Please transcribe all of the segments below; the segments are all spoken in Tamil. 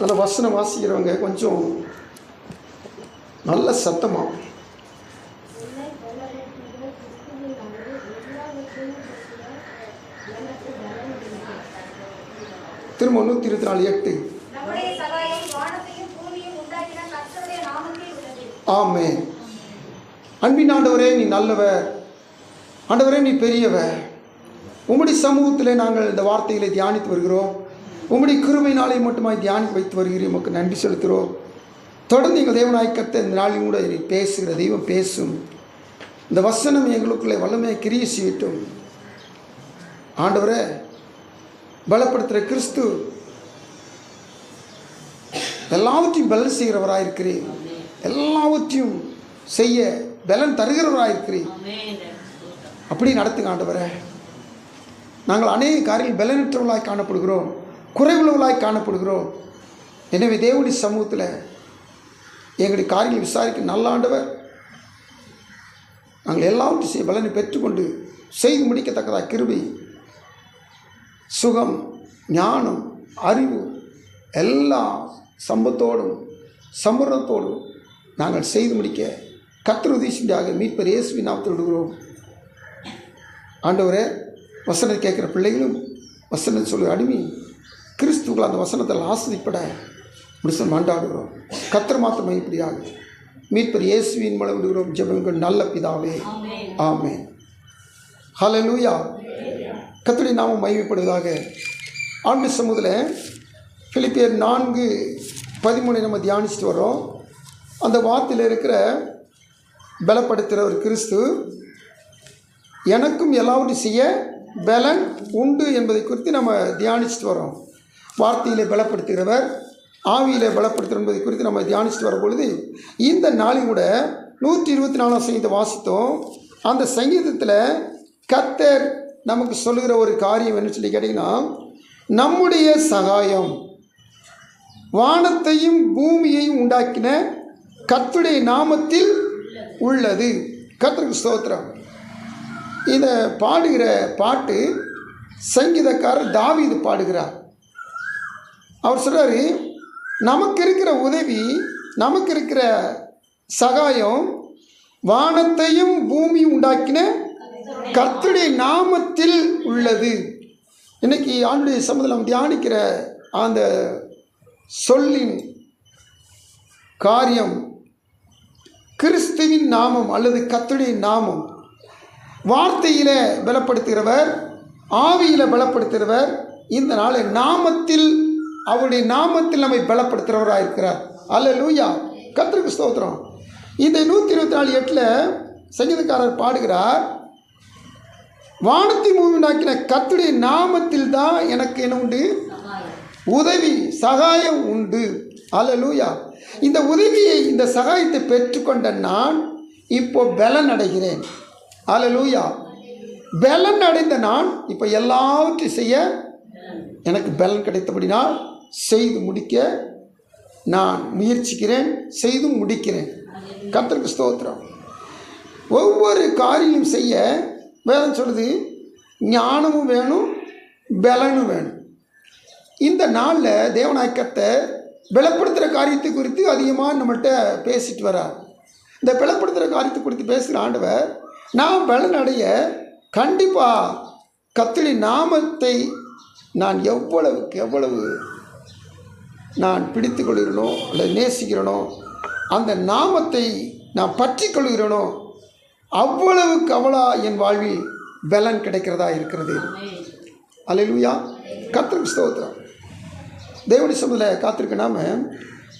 அந்த வசனம் வாசிக்கிறவங்க கொஞ்சம் நல்ல சத்தமாக திரும்ப 124:8. ஆமென். அன்பின் ஆண்டவரே, நீ நல்லவர். ஆண்டவரே, நீ பெரியவர். உம்முடைய சமூகத்தில் நாங்கள் இந்த வார்த்தைகளை தியானித்து வருகிறோம். உம்முடைய கிருபையினாலே மட்டுமாய் தியானித்து வைத்து வருகிறோம். உமக்கு நன்றி செலுத்துகிறோம். தொடர்ந்து எங்கள் தேவனாய் கர்த்தர் இந்த நாளில் கூட நீ பேசுகிற தெய்வம் பேசும். இந்த வசனம் எங்களுக்குள்ளே வல்லமையை கிரியை செய்யட்டும். ஆண்டவரே, பலப்படுத்துகிற கிறிஸ்து எல்லாவற்றையும் பலன் செய்கிறவராயிருக்கிறேன். எல்லாவற்றையும் செய்ய பலன் தருகிறவராயிருக்கிறேன். அப்படி நடத்துங்க ஆண்டவரே. நாங்கள் அநேக காரியங்கள் பலனற்றவர்களாய் காணப்படுகிறோம், குறைவுள்ளவர்களாய் காணப்படுகிறோம். எனவே தேவனுடைய சமூகத்தில் எங்களுடைய காரியங்களை விசாரிக்க நல்ல ஆண்டவர், நாங்கள் எல்லாவற்றையும் செய்ய பலனை பெற்றுக்கொண்டு செய்து முடிக்கத்தக்கதாக கிருபை, சுகம், ஞானம், அறிவு எல்லா சம்பத்தோடும் சம்பூர்ணத்தோடும் நாங்கள் செய்து முடிக்க கர்த்தர் உதவியாக மீட்பர் இயேசுவின் நாமத்தில் விடுகிறோம். ஆண்டவரே, வசனத்தை கேட்குற பிள்ளைகளும் வசனத்தை சொல்லுகிற அடிமை கிறிஸ்துக்கள் அந்த வசனத்தில் ஆஸ்வதிப்பட முடிசம் ஆண்டாடுகிறோம். கர்த்தர் மாத்திரம் இப்படியாக மீட்பர் இயேசுவின் மூலம் விடுகிறோம் ஜெபங்கள் நல்ல பிதாவே. ஆமென். ஹல்லேலூயா. கர்த்தருடைய நாமம் மகிமைப்படுவதாக. ஆண்டு சமூகத்தில் பிலிப்பியர் 4:13 நம்ம தியானிச்சுட்டு வரோம். அந்த வார்த்தையில் இருக்கிற பலப்படுத்துகிற ஒரு கிறிஸ்து எனக்கும் எல்லாவற்றையும் செய்ய பலன் உண்டு என்பதை குறித்து நம்ம தியானிச்சுட்டு வரோம். வார்த்தையிலே பலப்படுத்துகிறவர், ஆவியிலே பலப்படுத்துகிற என்பதை குறித்து நம்ம தியானிச்சுட்டு வரும் பொழுது இந்த நாளில் கூட 124 சங்கீதம் வாசித்தோம். அந்த சங்கீதத்தில் கர்த்தர் நமக்கு சொல்லுகிற ஒரு காரியம் என்ன சொல்லி கேட்டிங்கன்னா, நம்முடைய சகாயம் வானத்தையும் பூமியையும் உண்டாக்கின கர்த்தருடைய நாமத்தில் உள்ளது. கர்த்தருக்கு ஸ்தோத்திரம். இதை பாடுகிற பாட்டு சங்கீதக்காரர் தாவீது பாடுகிறார். அவர் சொல்கிறார், நமக்கு இருக்கிற உதவி, நமக்கு இருக்கிற சகாயம் வானத்தையும் பூமியும் உண்டாக்கின கர்த்தருடைய நாமத்தில் உள்ளது. இன்னைக்கு ஆண்டுடைய சமூகத்தில் நாம் தியானிக்கிற அந்த சொல்லின் காரியம் கிறிஸ்துவின் நாமம் அல்லது கர்த்தருடைய நாமம். வார்த்தையில் பலப்படுத்துகிறவர், ஆவியில் பலப்படுத்துகிறவர். இந்த நாளை நாமத்தில், அவருடைய நாமத்தில் நம்மை பலப்படுத்துகிறவராக இருக்கிறார். அல்லேலூயா. கர்த்தருக்கு ஸ்தோத்திரம். இந்த 124:8 சங்கீதக்காரர் பாடுகிறார், வானத்தை பூமி உண்டாக்கின கர்த்தருடைய நாமத்தில் தான் எனக்கு என்ன உண்டு? உதவி, சகாயம் உண்டு. அல்லேலூயா. இந்த உதவியை, இந்த சகாயத்தை பெற்றுக்கொண்ட நான் இப்போ பலன் அடைகிறேன். அல்லேலூயா. பலன் அடைந்த நான் இப்போ எல்லாவற்றையும் செய்ய எனக்கு பலன் கிடைத்தபடினால் செய்து முடிக்க நான் முயற்சிக்கிறேன், செய்து முடிக்கிறேன். கர்த்தருக்கு ஸ்தோத்திரம். ஒவ்வொரு காரியம் செய்ய வேதம் சொல்லுது, ஞானமும் வேணும், பலனும் வேணும். இந்த நாளில் தேவநாயக்கத்தை பலப்படுத்துகிற காரியத்தை குறித்து அதிகமாக நம்மள்கிட்ட பேசிட்டு வரார். இந்த பலப்படுத்துகிற காரியத்தை குறித்து பேசுகிற ஆண்டவர், நான் பலன் அடைய கண்டிப்பாக கர்த்தருடைய நாமத்தை நான் எவ்வளவுக்கு எவ்வளவு நான் பிடித்து கொள்கிறேனோ அல்லது நேசிக்கிறேனோ, அந்த நாமத்தை நான் பற்றி கொள்கிறேனோ, அவ்வளவுக்கு அவ்வளோ என் வாழ்வில் பலன் கிடைக்கிறதா இருக்கிறது. அல்லேலூயா. கர்த்தருக்கு ஸ்தோத்திரம். தேவனுடைய சமூகத்தில் காத்திருக்க நாம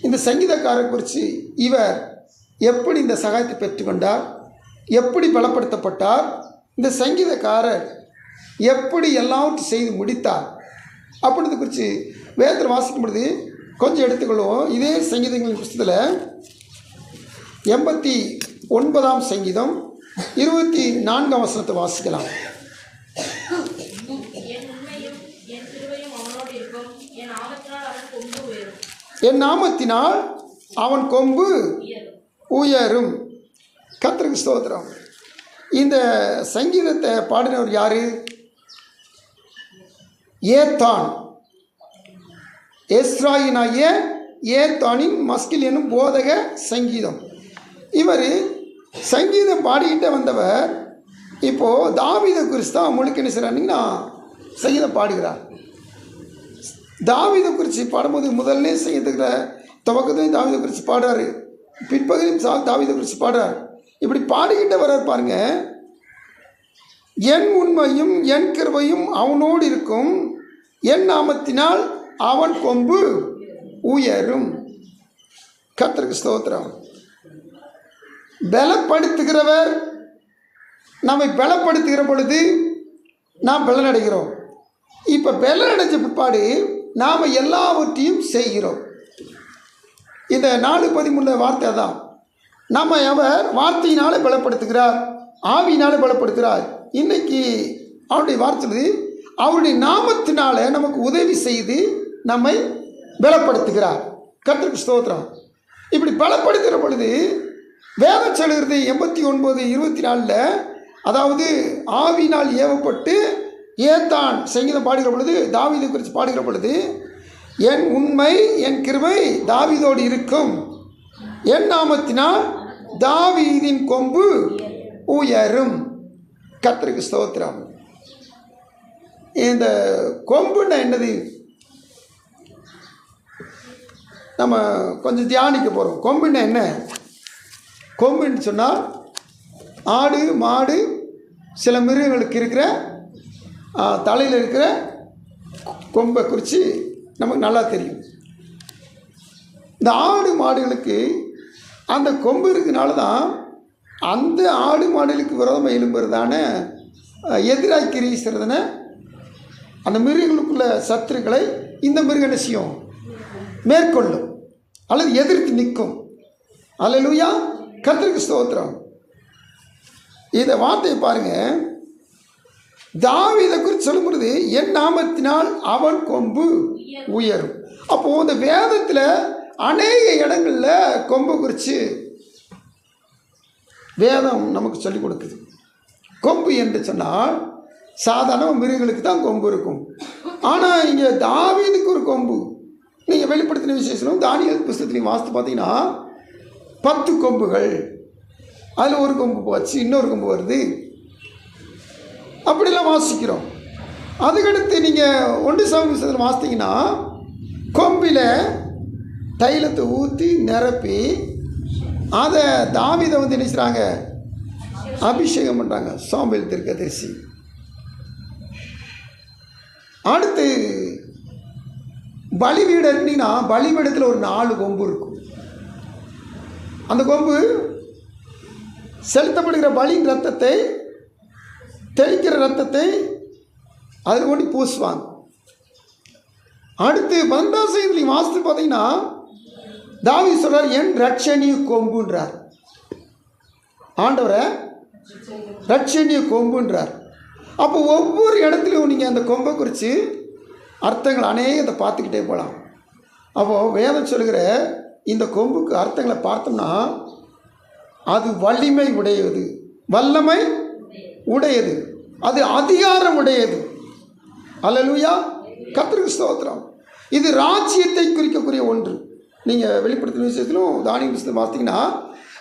இந்த சங்கீதக்காரரை குறித்து, இவர் எப்படி இந்த சகாயத்தை பெற்றுக்கொண்டார், எப்படி பலப்படுத்தப்பட்டார், இந்த சங்கீதக்காரர் எப்படி எல்லாவற்றையும் செய்து முடித்தார் அப்படின்றத குறித்து வேதத்தில் வாசிக்கும் பொழுது கொஞ்சம் எடுத்துக்கொள்வோம். இதே சங்கீதங்களின் புத்தகத்தில் 89ஆம் சங்கீதம் 24ஆம் வசனத்தை வாசிக்கலாம். என் நாமத்தினால் அவன் கொம்பு உயரும். கர்த்தருக்கு ஸ்தோத்திரம். இந்த சங்கீதத்தை பாடினவர் யாரு? ஏத்தான். எஸ்ராயினாகிய ஏத்தானின் மஸ்கில் என்னும் போதக சங்கீதம். இவர் சங்கீதம் பாடிக்கிட்டே வந்தவர். இப்போது தாவீதை குறித்து தான் முழுக்க என்ன செய்கிறாருன்னா சங்கீதம் பாடுகிறார். தாவீதை குறித்து பாடும்போது முதல்ல சங்கீதத்தில் துவக்கத்தையும் தாவீதை குறித்து பாடுறாரு, பிற்பகுதியும் தாவீதை குறித்து பாடுறார். இப்படி பாடிக்கிட்டே வர்றார் பாருங்க. என் உண்மையும் என் கிருபையும் அவனோடு இருக்கும், என் நாமத்தினால் அவன் கொம்பு உயரும். கர்த்தருக்கு ஸ்தோத்திரம். பலப்படுத்துகிறவர் நம்மை பலப்படுத்துகிற பொழுது நாம் பலனடைகிறோம். இப்போ பலனடைஞ்ச பிற்பாடு நாம் எல்லாவற்றையும் செய்கிறோம். இந்த 4:13 வார்த்தை தான். நம்ம அவர் வார்த்தையினாலே பலப்படுத்துகிறார், ஆவியினாலே பலப்படுத்துகிறார். இன்னைக்கு அவருடைய வார்த்தை அவருடைய நாமத்தினால நமக்கு உதவி செய்து நம்மை பலப்படுத்துகிறார். கர்த்தருக்கு ஸ்தோத்திரம். இப்படி பலப்படுத்துகிற பொழுது வேதம் சொல்கிறது 89:24, அதாவது ஆவியினால் ஏவப்பட்டு ஏத்தான் சங்கீதம் பாடுகிற பொழுது, தாவீதை குறித்து பாடுகிற பொழுது, என் உண்மை என் கிருபை தாவீதோடு இருக்கும், என் நாமத்தினால் தாவீதின் கொம்பு உயரும். கர்த்தருக்கு ஸ்தோத்திரம். இந்த கொம்புன்னா என்னது நம்ம கொஞ்சம் தியானிக்க போகிறோம். கொம்புன்னா என்ன? கொம்புன்னு சொன்னால் ஆடு மாடு சில மிருகங்களுக்கு இருக்கிற தலையில் இருக்கிற கொம்பை குறித்து நமக்கு நல்லா தெரியும். இந்த ஆடு மாடுகளுக்கு அந்த கொம்பு இருக்கிறனால தான் அந்த ஆடு மாடுகளுக்கு விரோதமாக எழும்புறதான எதிராக கிரிக்கிறதுன அந்த மிருகங்களுக்குள்ள சத்துருக்களை இந்த மிருகம் என்ன செய்யும்? மேற்கொள்ளும் அல்லது எதிர்த்து நிற்கும். அல்லேலூயா. கர்த்தருக்கு ஸ்தோத்திரம். இந்த வார்த்தையை பாருங்க. தாவீதை குறித்து சொல்லும் பொழுது என் நாமத்தினால் அவன் கொம்பு உயரும். அப்போது இந்த வேதத்தில் அநேக இடங்களில் கொம்பு குறித்து வேதம் நமக்கு சொல்லிக் கொடுக்குது. கொம்பு என்று சொன்னால் சாதாரண மிருகங்களுக்கு தான் கொம்பு இருக்கும். ஆனால் இங்கே தாவீதுக்கு ஒரு கொம்பு. நீங்கள் வெளிப்படுத்தின விசேஷம் தானியேல் புஸ்தகத்திலையும் வாசித்து பார்த்தீங்கன்னா 10 கொம்புகள், அதில் ஒரு கொம்பு போச்சு, இன்னொரு கொம்பு வருது, அப்படிலாம் வாசிக்கிறோம். அதுக்கடுத்து நீங்கள் 1 சாமுவேல் புஸ்தகத்தில் வாசித்தீங்கன்னா கொம்பில் தைலத்தை ஊற்றி நிரப்பி அதை தாவீதை வந்து என்ன செய்கிறாங்க? அபிஷேகம் பண்ணுறாங்க. சாமுவேல் தீர்க்கதரிசி. அடுத்து பலிபீடம் இருந்தீங்கன்னா பலிபீடத்தில் ஒரு 4 கொம்பு இருக்கும். அந்த கொம்பு செலுத்தப்படுகிற பலியின் ரத்தத்தை, தெளிக்கிற ரத்தத்தை அதில் கொண்டு பூசுவாங்க. அடுத்து 12 செய்திலையும் வாசித்து பார்த்தீங்கன்னா தாவீது சொல்றார், என் ரட்சணிய கொம்புன்றார். ஆண்டவரை ரட்சணிய கொம்புன்றார். அப்போ ஒவ்வொரு இடத்துலையும் நீங்கள் அந்த கொம்பை குறித்து அர்த்தங்கள் அநேகத்தை பார்த்துக்கிட்டே போகலாம். அப்போது வேதம் சொல்கிற இந்த கொம்புக்கு அர்த்தங்களை பார்த்தோம்னா அது வலிமை உடையது, வல்லமை உடையது, அது அதிகாரம் உடையது. அல்லேலூயா. கர்த்தருக்கு ஸ்தோத்திரம். இது ராஜ்யத்தை குறிக்கக்கூடிய ஒன்று. நீங்கள் வெளிப்படுத்தின விஷயத்திலும் தானியேல் புஸ்தகம் பார்த்தீங்கன்னா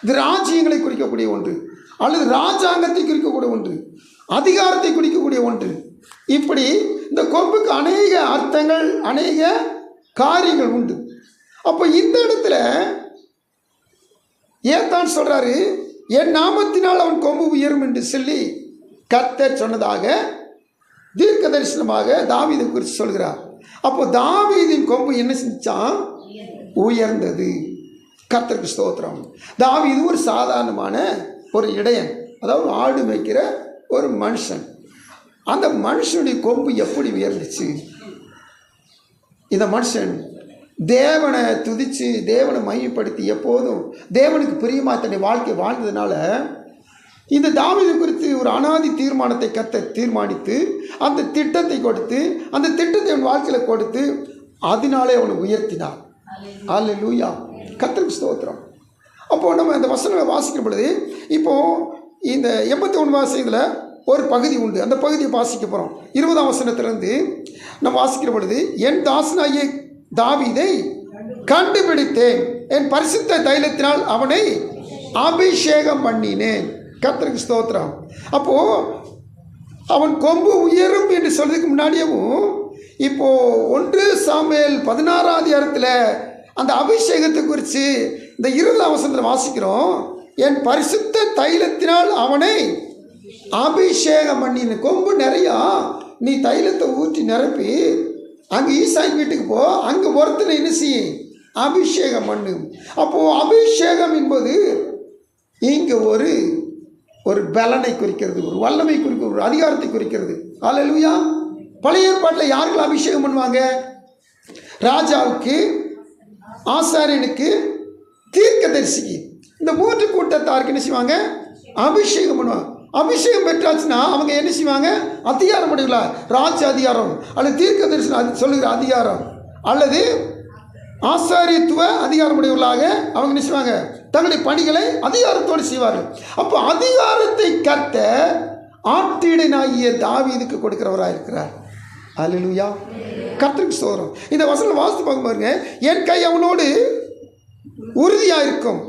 இது ராஜ்யங்களை குறிக்கக்கூடிய ஒன்று, அல்லது ராஜாங்கத்தை குறிக்கக்கூடிய ஒன்று, அதிகாரத்தை குறிக்கக்கூடிய ஒன்று. இப்படி இந்த கொம்புக்கு அநேக அர்த்தங்கள், அநேக காரியங்கள் உண்டு. அப்போ இந்த இடத்துல ஏத்தான் சொல்கிறாரு, என் நாமத்தினால் அவன் கொம்பு உயரும் என்று சொல்லி கர்த்தர் சொன்னதாக தீர்க்க தரிசனமாக தாவீதை குறித்து சொல்கிறார். அப்போ தாவீதின் கொம்பு என்ன செஞ்சான்? உயர்ந்தது. கர்த்தருக்கு ஸ்தோத்திரம். தாவீது ஒரு சாதாரணமான ஒரு இடையன், அதாவது ஆடு மேய்க்கிற ஒரு மனுஷன். அந்த மனுஷனுடைய கொம்பு எப்படி உயர்ந்துச்சு? இந்த மனுஷன் தேவனை துதித்து தேவனை மையப்படுத்தி எப்போதும் தேவனுக்கு பிரியமாக தன்னுடைய வாழ்க்கை வாழ்ந்ததுனால இந்த தாவீது குறித்து ஒரு அனாதி தீர்மானத்தை கர்த்தர் தீர்மானித்து அந்த திட்டத்தை கொடுத்து, அந்த திட்டத்தை அவன் வாழ்க்கையில் கொடுத்து அதனாலே அவனை உயர்த்தினார். அல்லேலூயா. கர்த்தருக்கு ஸ்தோத்திரம். அப்போது நம்ம இந்த வசனங்களை வாசிக்கிற பொழுது இப்போது இந்த 81 வாசகத்தில் ஒரு பகுதி உண்டு. அந்த பகுதியை வாசிக்க போகிறோம். 20ஆம் வசனத்திலிருந்து நம்ம வாசிக்கிற பொழுது, என் தாசனாகிய தாவீதை கண்டுபிடித்தேன், என் பரிசுத்த தைலத்தினால் அவனை அபிஷேகம் பண்ணினேன். கர்த்தருக்கு ஸ்தோத்திரம். அப்போ அவன் கொம்பு உயரும் என்று சொல்றதுக்கு முன்னாடியவும் இப்போ 1 சாமுவேல் 16ஆம் அதிகாரத்தில் அந்த அபிஷேகத்தை குறித்து இந்த 20ஆம் வசனத்தில் வாசிக்கிறோம். என் பரிசுத்த தைலத்தினால் அவனை அபிஷேகம் பண்ணின. கொம்பு நிறையா நீ தைலத்தை ஊற்றி நிரப்பி அங்கே ஈசாயின் வீட்டுக்கு போ, அங்கே ஒருத்தனை என்ன செய்யும், அபிஷேகம் பண்ணு. அப்போது அபிஷேகம் என்பது இங்கே ஒரு பலனை குறிக்கிறது, ஒரு வல்லமை குறிக்கிறது, ஒரு அதிகாரத்தை குறிக்கிறது. அல்லேலூயா. பழைய ஏற்பாட்டில் யாருக்குள்ள அபிஷேகம் பண்ணுவாங்க? ராஜாவுக்கு, ஆசாரியனுக்கு, தீர்க்கதரிசிக்கு. இந்த 3 கூட்டத்தாருக்கு என்ன செய்வாங்க? அபிஷேகம் பண்ணுவாங்க. அபிஷேகம் பெற்றாச்சுன்னா அவங்க என்ன செய்வாங்க? அதிகாரம் அடையலாம். ராஜ அதிகாரம் அல்லது தீர்க்கதரிசனம் சொல்லுகிற அதிகாரம் அல்லது ஆசாரியத்துவ அதிகாரம் உடையவர்களாக அவங்க என்ன செய்வாங்க? தங்களுடைய பணிகளை அதிகாரத்தோடு செய்வார்கள். அப்போ அதிகாரத்தை கர்த்த ஆட்டிடனாகிய தாவீதுக்கு கொடுக்கிறவராக இருக்கிறார். அல்லேலூயா. கர்த்தருக்கு ஸ்தோத்திரம். இந்த வசனம் வாசித்து பார்க்க பாருங்க. என் கை அவனோடு உறுதியாக இருக்கும்,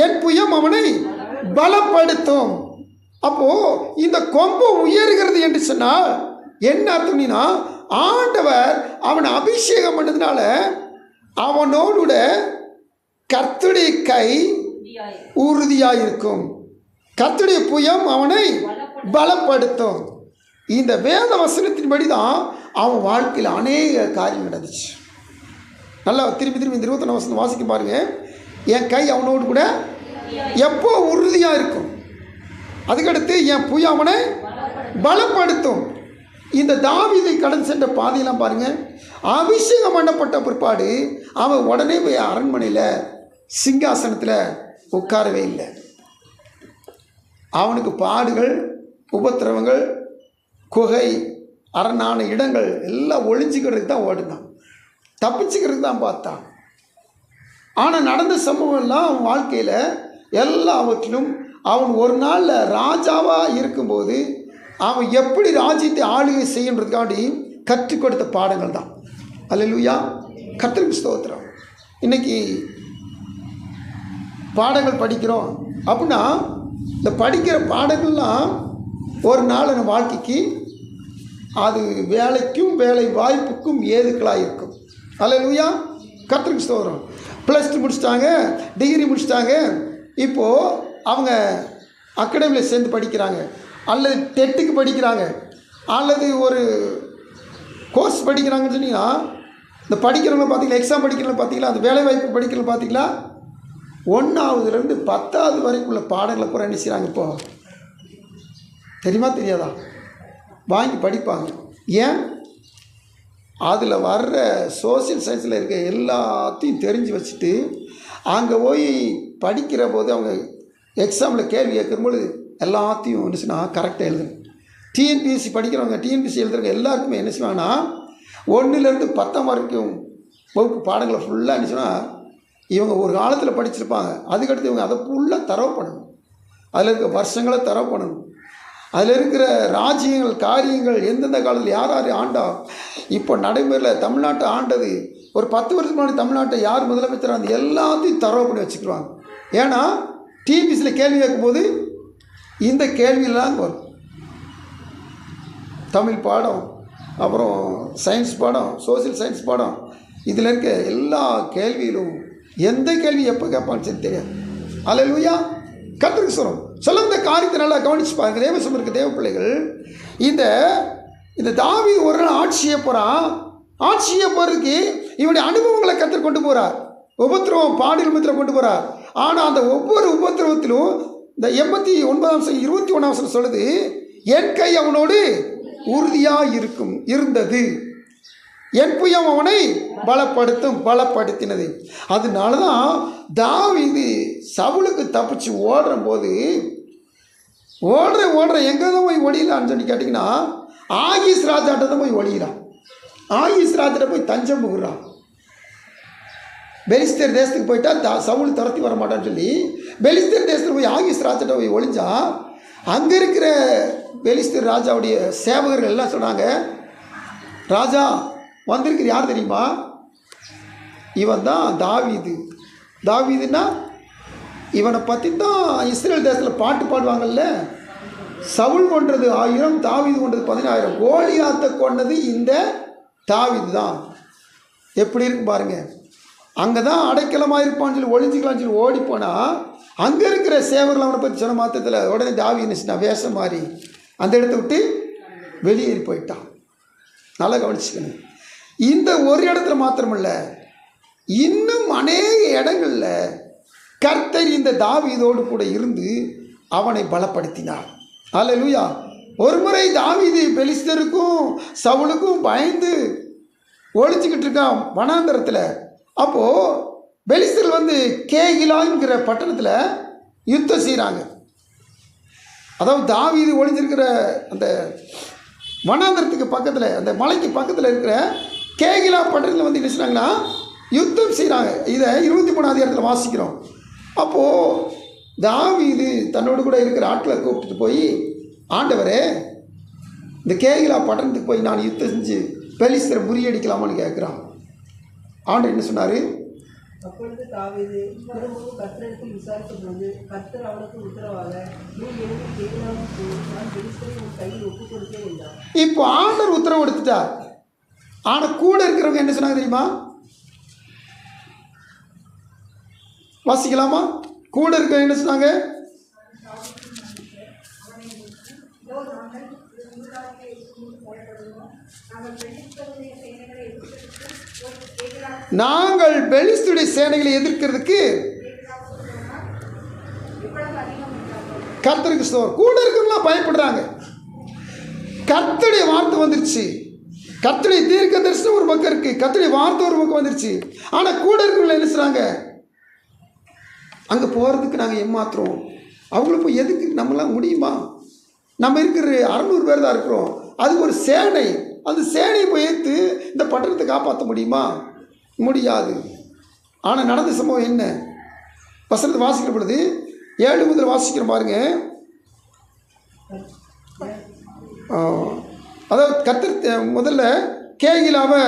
என் புயம் அவனை பலப்படுத்தும். அப்போ இந்த கொம்பு உயர்கிறது என்று சொன்னால் என்ன அர்த்தம்னா, ஆண்டவர் அவனை அபிஷேகம் பண்ணதுனால அவனோட கர்த்தருடைய கை உறுதியாக இருக்கும், கர்த்தருடைய புயம் அவனை பலப்படுத்தும். இந்த வேத வசனத்தின்படி தான் அவன் வாழ்க்கையில் அநேக காரியம் நடந்துச்சு. நல்லா திருப்பி இந்த 21ஆம் வசனம் வாசிக்க பாருங்க. என் கை அவனோடு கூட எப்போ உறுதியாக இருக்கும், அதுக்கடுத்து என் புயம் அவனை பலப்படுத்தும். இந்த தாவீதை கடந்து சென்ற பாதையெல்லாம் பாருங்கள். அபிஷேகம் பண்ணப்பட்ட பிற்பாடு அவன் உடனே போய் அரண்மனையில் சிங்காசனத்தில் உட்காரவே இல்லை. அவனுக்கு பாடுகள், உபத்திரவங்கள், குகை, அரணான இடங்கள் எல்லாம் ஒழிஞ்சிக்கிறதுக்கு தான் ஓடினான், தப்பிச்சுக்கிறதுக்கு தான் பார்த்தான். ஆனால் நடந்த சம்பவம் எல்லாம் அவன் வாழ்க்கையில் எல்லாவற்றிலும் அவன் ஒரு நாளில் ராஜாவாக இருக்கும்போது அவன் எப்படி ராஜ்யத்தை ஆளுகை செய்யன்றதுக்காண்டி கற்றுக் கொடுத்த பாடங்கள் தான். அல்லேலூயா. கர்த்தருக்கு ஸ்தோத்திரம். இன்றைக்கி பாடங்கள் படிக்கிறோம் அப்படின்னா இந்த படிக்கிற பாடங்கள்லாம் ஒரு நாள் நம்ம வாழ்க்கைக்கு அது வேலைக்கும் வேலை வாய்ப்புக்கும் ஏதுக்களாக இருக்கும். அல்லேலூயா. கர்த்தருக்கு ஸ்தோத்திரம். +2 முடிச்சிட்டாங்க, டிகிரி முடிச்சிட்டாங்க, இப்போது அவங்க அகாடமியில் சேர்ந்து படிக்கிறாங்க, அல்லது டெட்டுக்கு படிக்கிறாங்க, அல்லது ஒரு கோர்ஸ் படிக்கிறாங்கன்னு சொன்னீங்கன்னா, இந்த படிக்கிறவங்க பார்த்தீங்களா, எக்ஸாம் படிக்கிறவங்க பார்த்தீங்களா, அந்த வேலைவாய்ப்பு படிக்கிறவங்க பார்த்தீங்களா, 1ஆவதுலேருந்து 10ஆவது வரைக்குள்ள பாடங்களை பூரா என்ன செய்கிறாங்க? இப்போது தெரியுமா தெரியாதா? வாங்கி படிப்பாங்க. ஏன்? அதில் வர்ற சோசியல் சயின்ஸில் இருக்க எல்லாத்தையும் தெரிஞ்சு வச்சுட்டு அங்கே போய் படிக்கிற போது அவங்க எக்ஸாமில் கேள்வி கேட்கும்பொழுது எல்லாத்தையும் என்ன செய்யணும், கரெக்டாக எழுதணும். டிஎன்பிஎஸ்சி படிக்கிறவங்க, டிஎன்பிஎஸ்சி எழுதுறவங்க எல்லாருக்குமே என்ன செய்வாங்கன்னா 1லேருந்து 10ஆம் வரைக்கும் வகுப்பு பாடங்களை ஃபுல்லாக என்ன சொன்னால் இவங்க ஒரு காலத்தில் படிச்சிருப்பாங்க. அதுக்கடுத்து இவங்க அதை ஃபுல்லாக தரவு பண்ணணும், அதில் இருக்க வருஷங்களை தரவு பண்ணணும், அதில் இருக்கிற ராஜ்யங்கள், காரியங்கள், எந்தெந்த காலத்தில் யார் யார் ஆண்டா, இப்போ நடைமுறையில் தமிழ்நாட்டை ஆண்டது, ஒரு 10 வருஷத்துக்கு முன்னாடி தமிழ்நாட்டை யார் முதலமைச்சராக அந்த எல்லாத்தையும் தரவு பண்ணி வச்சுக்கிடுவாங்க. ஏன்னா டிபிஎஸ்சியில் கேள்வி கேட்கும்போது இந்த கேள்வியெல்லாம் வரும். தமிழ் பாடம், அப்புறம் சயின்ஸ் பாடம், சோசியல் சயின்ஸ் பாடம், இதில் இருக்க எல்லா கேள்வியிலும் எந்த கேள்வி எப்போ கேட்பான்னு சொல்லி தெரியாது. அல்லேலூயா. கர்த்தருக்கு சொல்லும் சொல்ல இந்த காரியத்தை நல்லா கவனிச்சு பாருங்க. தேவசம் இருக்க தேவ பிள்ளைகள், இந்த தாவீது ஒரு நாள் ஆட்சியை போகிறான். ஆட்சியை போகிறதுக்கு இவனுடைய அனுபவங்களை கர்த்தர் கொண்டு போகிறார். உபத்திரவம், பாடு நிமித்தத்தில் கொண்டு போகிறார். ஆனால் அந்த ஒவ்வொரு உபத்திரவத்திலும் இந்த 89 வசனம் சொல்லுது, என் கை அவனோடு உறுதியாக இருந்தது, என் புயம் அவனை பலப்படுத்தினது. அதனால தான் தாவீது சவுலுக்கு தப்பிச்சு ஓடும்போது ஓடுற எங்கே தான் போய் ஒழியலான்னு சொல்லி கேட்டிங்கன்னா, ஆகீஸ் ராஜாட்ட தான் போய் ஒழிகிறான். ஆகீஸ் ராஜாட்ட போய் தஞ்சம் புகுறான். பெலிஸ்தர் தேசத்துக்கு போயிட்டா சவுல் துரத்தி வர மாட்டான்னு சொல்லி பெலிஸ்தர் தேசத்தில் போய் ஆகீஸ் ராஜாட்ட போய் ஒழிஞ்சா, அங்கே இருக்கிற பெலிஸ்தர் ராஜாவுடைய சேவகர்கள் எல்லாம் சொன்னாங்க, ராஜா வந்திருக்கிற யார் தெரியுமா? இவன் தான் தாவீது. தாவீதுன்னா இவனை பற்றி தான் இஸ்ரேல் தேசத்தில் பாட்டு பாடுவாங்கள்ல. சவுல் கொன்றது 1000, தாவீது கொன்றது 10000. கோலியாத்தை கொண்டது இந்த தாவீது தான். எப்படி இருக்கு பாருங்க. அங்கே தான் அடைக்கலமாக இருப்பான்னு சொல்லி ஒளிஞ்சிக்கலான்னு சொல்லி ஓடி போனால் அங்கே இருக்கிற சேவர்கள் அவனை பற்றி சொன்ன மாத்திரத்தில் உடனே தாவீது நினச்சினா வேஷம் மாறி அந்த இடத்த விட்டு வெளியேறி போயிட்டான். நல்லா கவனிச்சுக்கணும். இந்த ஒரு இடத்துல மாத்திரமில்ல, இன்னும் அநேக இடங்களில் கர்த்தர் இந்த தாவீதோடு கூட இருந்து அவனை பலப்படுத்தினார். அல்லேலூயா. ஒரு முறை தாவீது பெலிஸ்தருக்கும் சவுலுக்கும் பயந்து ஒழிச்சுக்கிட்டு இருக்கான் வனாந்தரத்தில். அப்போது பெலிஸ்தர் வந்து கேகிலாங்கிற பட்டணத்தில் யுத்தம் செய்கிறாங்க. அதாவது தாவீது ஒழிஞ்சிருக்கிற அந்த வனாந்தரத்துக்கு பக்கத்தில், அந்த மலைக்கு பக்கத்தில் இருக்கிற கேகிலா பட்டணத்தில் வந்து என்ன செய்கிறாங்கன்னா யுத்தம் செய்கிறாங்க. இதை 23ஆம் அதிகாரத்தில் வாசிக்கிறோம். அப்போது தாவீது தன்னோடு கூட இருக்கிற ஆட்களை கூப்பிட்டு போய், ஆண்டவரே, இந்த கேகிலா பட்டணத்துக்கு போய் நான் யுத்தம் செஞ்சு பெலிஸ்தரை முறியடிக்கலாமான்னு கேட்குறான். ஆண்டவர் என்ன சொன்னார்? அப்பொழுது தாவீது திரும்பவும் கர்த்தரிடத்தில் விசாரித்தபோது கர்த்தர் அவனுக்கு உத்தரவாக, நீ எழுந்து கேகிலாவுக்கு போய் நான் பெலிஸ்தரை உன் கையில் ஒப்புக் கொடுத்தேன் என்றார். இப்போ ஆண்டவர் உத்தரவு எடுத்துட்டார். ஆனால் கூட இருக்கிறவங்க என்ன சொன்னாங்க தெரியுமா? வாசிக்கலாமா? கூட இருக்க என்ன சொன்னாங்க? நாங்கள் பெலிஸ்தருடைய சேனைகளை எதிர்க்கிறதுக்கு கர்த்தருக்கு ஸ்தோத்திரம். கூட இருக்கிறவங்களாம் பயப்படுறாங்க. கர்த்தருடைய வார்த்தை வந்துருச்சு. கர்த்தருடைய தீர்க்க தரிசனம் ஒரு பக்கம் இருக்குது, கர்த்தருடைய வார்த்தை ஒரு பக்கம் வந்துருச்சு. ஆனால் கூட இருக்கிறவங்கள என்ன செய்றாங்க? அங்கே போகிறதுக்கு நாங்கள் ஏமாத்துறோம். அவங்கள போய் எதுக்கு? நம்மளாம் முடியுமா? நம்ம இருக்கிற 600 பேர் தான் இருக்கிறோம். அது ஒரு சேனை. அந்த சேனையை போய் ஏற்று இந்த பட்டணத்தை காப்பாற்ற முடியுமா? முடியாது. ஆனால் நடந்த சம்பவம் என்ன? வசனத்தை வாசிக்கிற பொழுது 7 முதல் வாசிக்கிற பாருங்க. அதாவது கர்த்தர் முதல்ல கேகிலாவை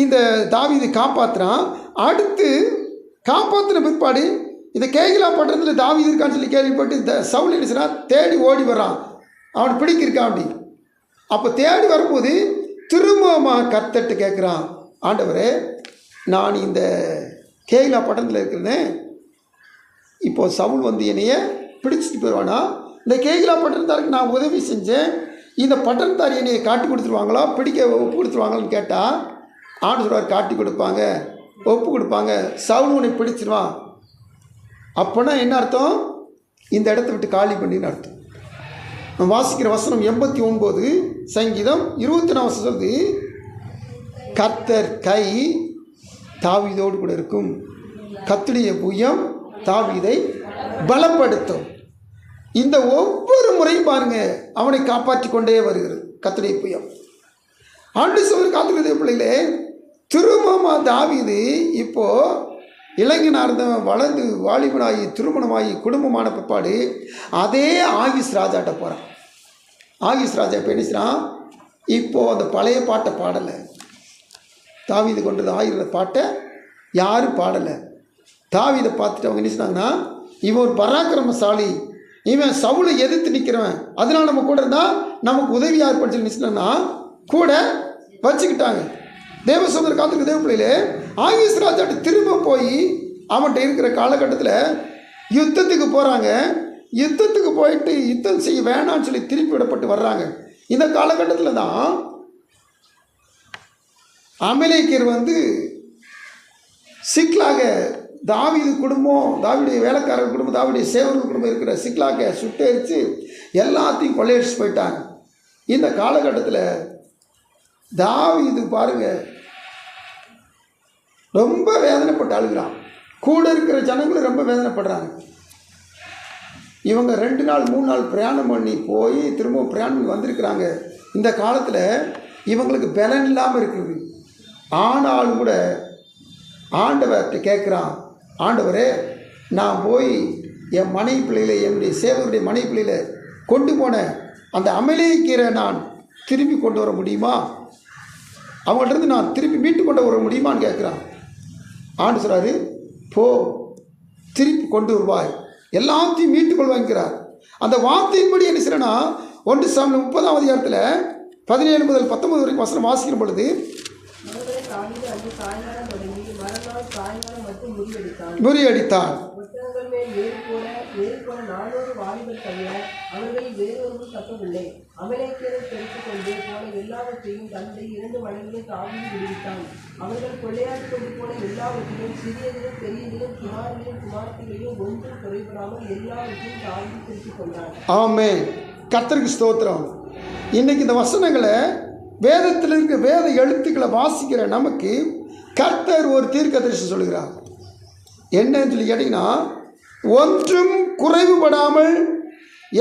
இந்த தாவீது காப்பாற்றுறான். அடுத்து காப்பாற்றின பிற்பாடு இந்த கேகிலா பட்டணத்தில் தாவீது இருக்கான்னு சொல்லி கேள்விப்பட்டு இந்த சவுல் என்ன செய்றான்? தேடி ஓடி வர்றான். அவனை பிடிக்கிருக்கான். அப்படி அப்போ தேடி வரும்போது திரும்பமாக கர்த்தர்கிட்ட கேட்குறான், ஆண்டவரே, நான் இந்த கேகிலா பட்டணத்தில் இருக்கிறேனே, இப்போது சவுல் வந்து என்னைய பிடிச்சிட்டு போயிடுவானா? இந்த கேகிலா பட்டணத்தாருக்கு நான் உதவி செஞ்சேன், இந்த பட்டணத்தார் என்னையை காட்டி கொடுத்துருவாங்களா, பிடிக்க ஒப்பு கொடுத்துருவாங்களான்னு கேட்டால் ஆண்டு சொல்வார், காட்டி கொடுப்பாங்க, ஒப்பு கொடுப்பாங்க, சவுல் உன்னை பிடிச்சிருவான். அப்போனா என்ன அர்த்தம்? இந்த இடத்த விட்டு காலி பண்ணின்னு அர்த்தம். நான் வாசிக்கிற வசனம் 89 சங்கீதம் 24 சொல்லுது, கர்த்தர் கை தாவீதோடு கூட இருக்கும், கர்த்தருடைய புயம் தாவீதை பலப்படுத்தும். இந்த ஒவ்வொரு முறையும் பாருங்க, அவனை காப்பாற்றி கொண்டே வருகிறது கர்த்தருடைய புயம். ஆண்டு சொல்ற காத்துக்கிறது பிள்ளைகளே, திரும்பமாக தாவீது இப்போ இளைஞனாக இருந்தவன் வளர்ந்து வாலிபனாகி திருமணமாகி குடும்பமான பிற்பாடு அதே ஆகிஸ் ராஜாட்ட போகிறான். ஆகிஸ் ராஜா இப்போ என்ன செய்றான்? இப்போது அந்த பழைய பாட்டை பாடலை. தாவீது கொண்டது 1000 பாட்டை யாரும் பாடலை. தாவீதை பார்த்துட்டு அவங்க என்ன சொன்னாங்கன்னா, இவன் ஒரு பராக்கிரமசாலி, இவன் சவுலை எதிர்த்து நிற்கிறவன், அதனால் நம்ம கூட இருந்தால் நமக்கு உதவியாக இருப்பான்னு சொல்லி நினச்சினா கூட வச்சுக்கிட்டாங்க. தேவ சோதர காத்துக்கு தேவ பிள்ளையிலே ஆகிஸ் ராஜாட்ட திரும்ப போய் அவன்கிட்ட இருக்கிற காலகட்டத்தில் யுத்தத்துக்கு போகிறாங்க. யுத்தத்துக்கு போயிட்டு யுத்தம் செய்ய வேணான்னு சொல்லி திருப்பி விடப்பட்டு வர்றாங்க. இந்த காலகட்டத்தில் தான் அமலேக்கியர் வந்து சிக்லாக தாவீது குடும்பம், தாவீதுடைய வேலைக்காரர் குடும்பம், தாவீதுடைய சேவர்கள் குடும்பம் இருக்கிற சிக்லாக சுட்டெரித்து எல்லாத்தையும் கொள்ளையடிச்சு போயிட்டாங்க. இந்த காலகட்டத்தில் தாவீது பாருங்க ரொம்ப வேதனைப்பட்டு அழுகிறான். கூட இருக்கிற ஜனங்களும் ரொம்ப வேதனைப்படுறாங்க. இவங்க 2 நாள் 3 நாள் பிரயாணம் பண்ணி போய் திரும்ப பிரயாணம் பண்ணி வந்திருக்கிறாங்க. இந்த காலத்தில் இவங்களுக்கு பலன் இல்லாமல் இருக்குது. ஆனாலும் கூட ஆண்டவர்கிட்ட கேட்குறான், ஆண்டவரே, நான் போய் என் மனைவி பிள்ளைகளை, என்னுடைய சேவருடைய மனைவி பிள்ளைகளை கொண்டு போன அந்த அமலேக்கியரை நான் திருப்பி கொண்டு வர முடியுமா? அவங்கள்ட்ட நான் திருப்பி மீட்டு கொண்டு வர முடியுமான்னு கேட்குறான். ஆண்டு சொல்கிறாரு, போ, திருப்பி கொண்டு வருவாய், எல்லாத்தையும் மீட்டுக் கொள்வாங்கிறார். அந்த வார்த்தையின்படி என்ன செய்யறேன்னா 1 சாமுவேல் 30ஆம் அதிகாரத்தில் 17 முதல் 19 வரைக்கும் வசனம் வாசிக்கிற பொழுது, முறியடித்தான். ஒட்டகங்கள் மேல் ஏறி போன 400 வாலிபர் தவிர அவர்களில் வேறொருவரும் தப்பவில்லை. அமலேக்கியரை தெரிவித்துக் கொண்டு போன எல்லாவற்றையும் தன்னுடைய 2 மனைவிகளை தாவீது விடுவித்தான். அவர்கள் கொள்ளையாடி கொண்டு போன எல்லாவற்றையும், சிறியதிலும் பெரியதிலும், குமாரர்களையும் குமாரத்திகளையும் ஒன்றும் குறைபடாமல் எல்லாவற்றையும் தாவீது திருப்பிக் கொண்டார். ஆமென். கர்த்தருக்கு ஸ்தோத்திரம். இன்னைக்கு இந்த வசனங்களை, வேதத்தில் இருக்க வேத எழுத்துக்களை வாசிக்கிற நமக்கு கர்த்தர் ஒரு தீர்க்கதரிசனம் சொல்கிறார். என்னன்னு சொல்லி கேட்டிங்கன்னா, ஒன்றும் குறைவுபடாமல்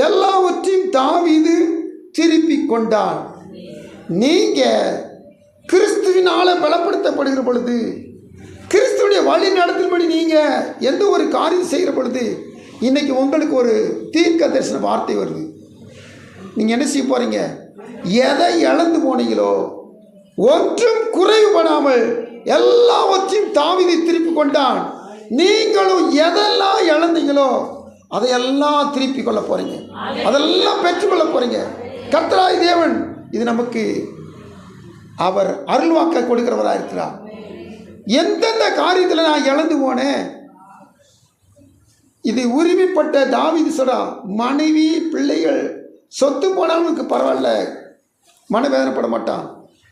எல்லாவற்றையும் தாவீது திருப்பி கொண்டார். நீங்கள் கிறிஸ்துவினால் பலப்படுத்தப்படுகிற பொழுது, கிறிஸ்துவனுடைய வழி நடத்தின்படி நீங்கள் எந்த ஒரு காரியம் செய்கிற பொழுது, இன்றைக்கி உங்களுக்கு ஒரு தீர்க்க தரிசன வார்த்தை வருது. நீங்கள் என்ன செய்ய போகிறீங்க? எதை இழந்து போனீங்களோ, ஒன்றும் குறைவுபடாமல் எல்லாவற்றையும் தாவீது திருப்பி கொண்டான். நீங்களும் எதெல்லாம் இழந்தீங்களோ அதையெல்லாம் திருப்பி கொள்ள போகிறீங்க, அதெல்லாம் பெற்றுக்கொள்ள போகிறீங்க. கர்த்தராகிய தேவன் இது நமக்கு அவர் அருள்வாக்க கொடுக்கிறவராக இருக்கிறார். எந்தெந்த காரியத்தில் நான் இழந்து போனேன், இது உரிமைப்பட்ட தாவீது சொல்றா, மனைவி பிள்ளைகள் சொத்து போனாலும் பரவாயில்ல, மனவேதனைப்பட மாட்டான்.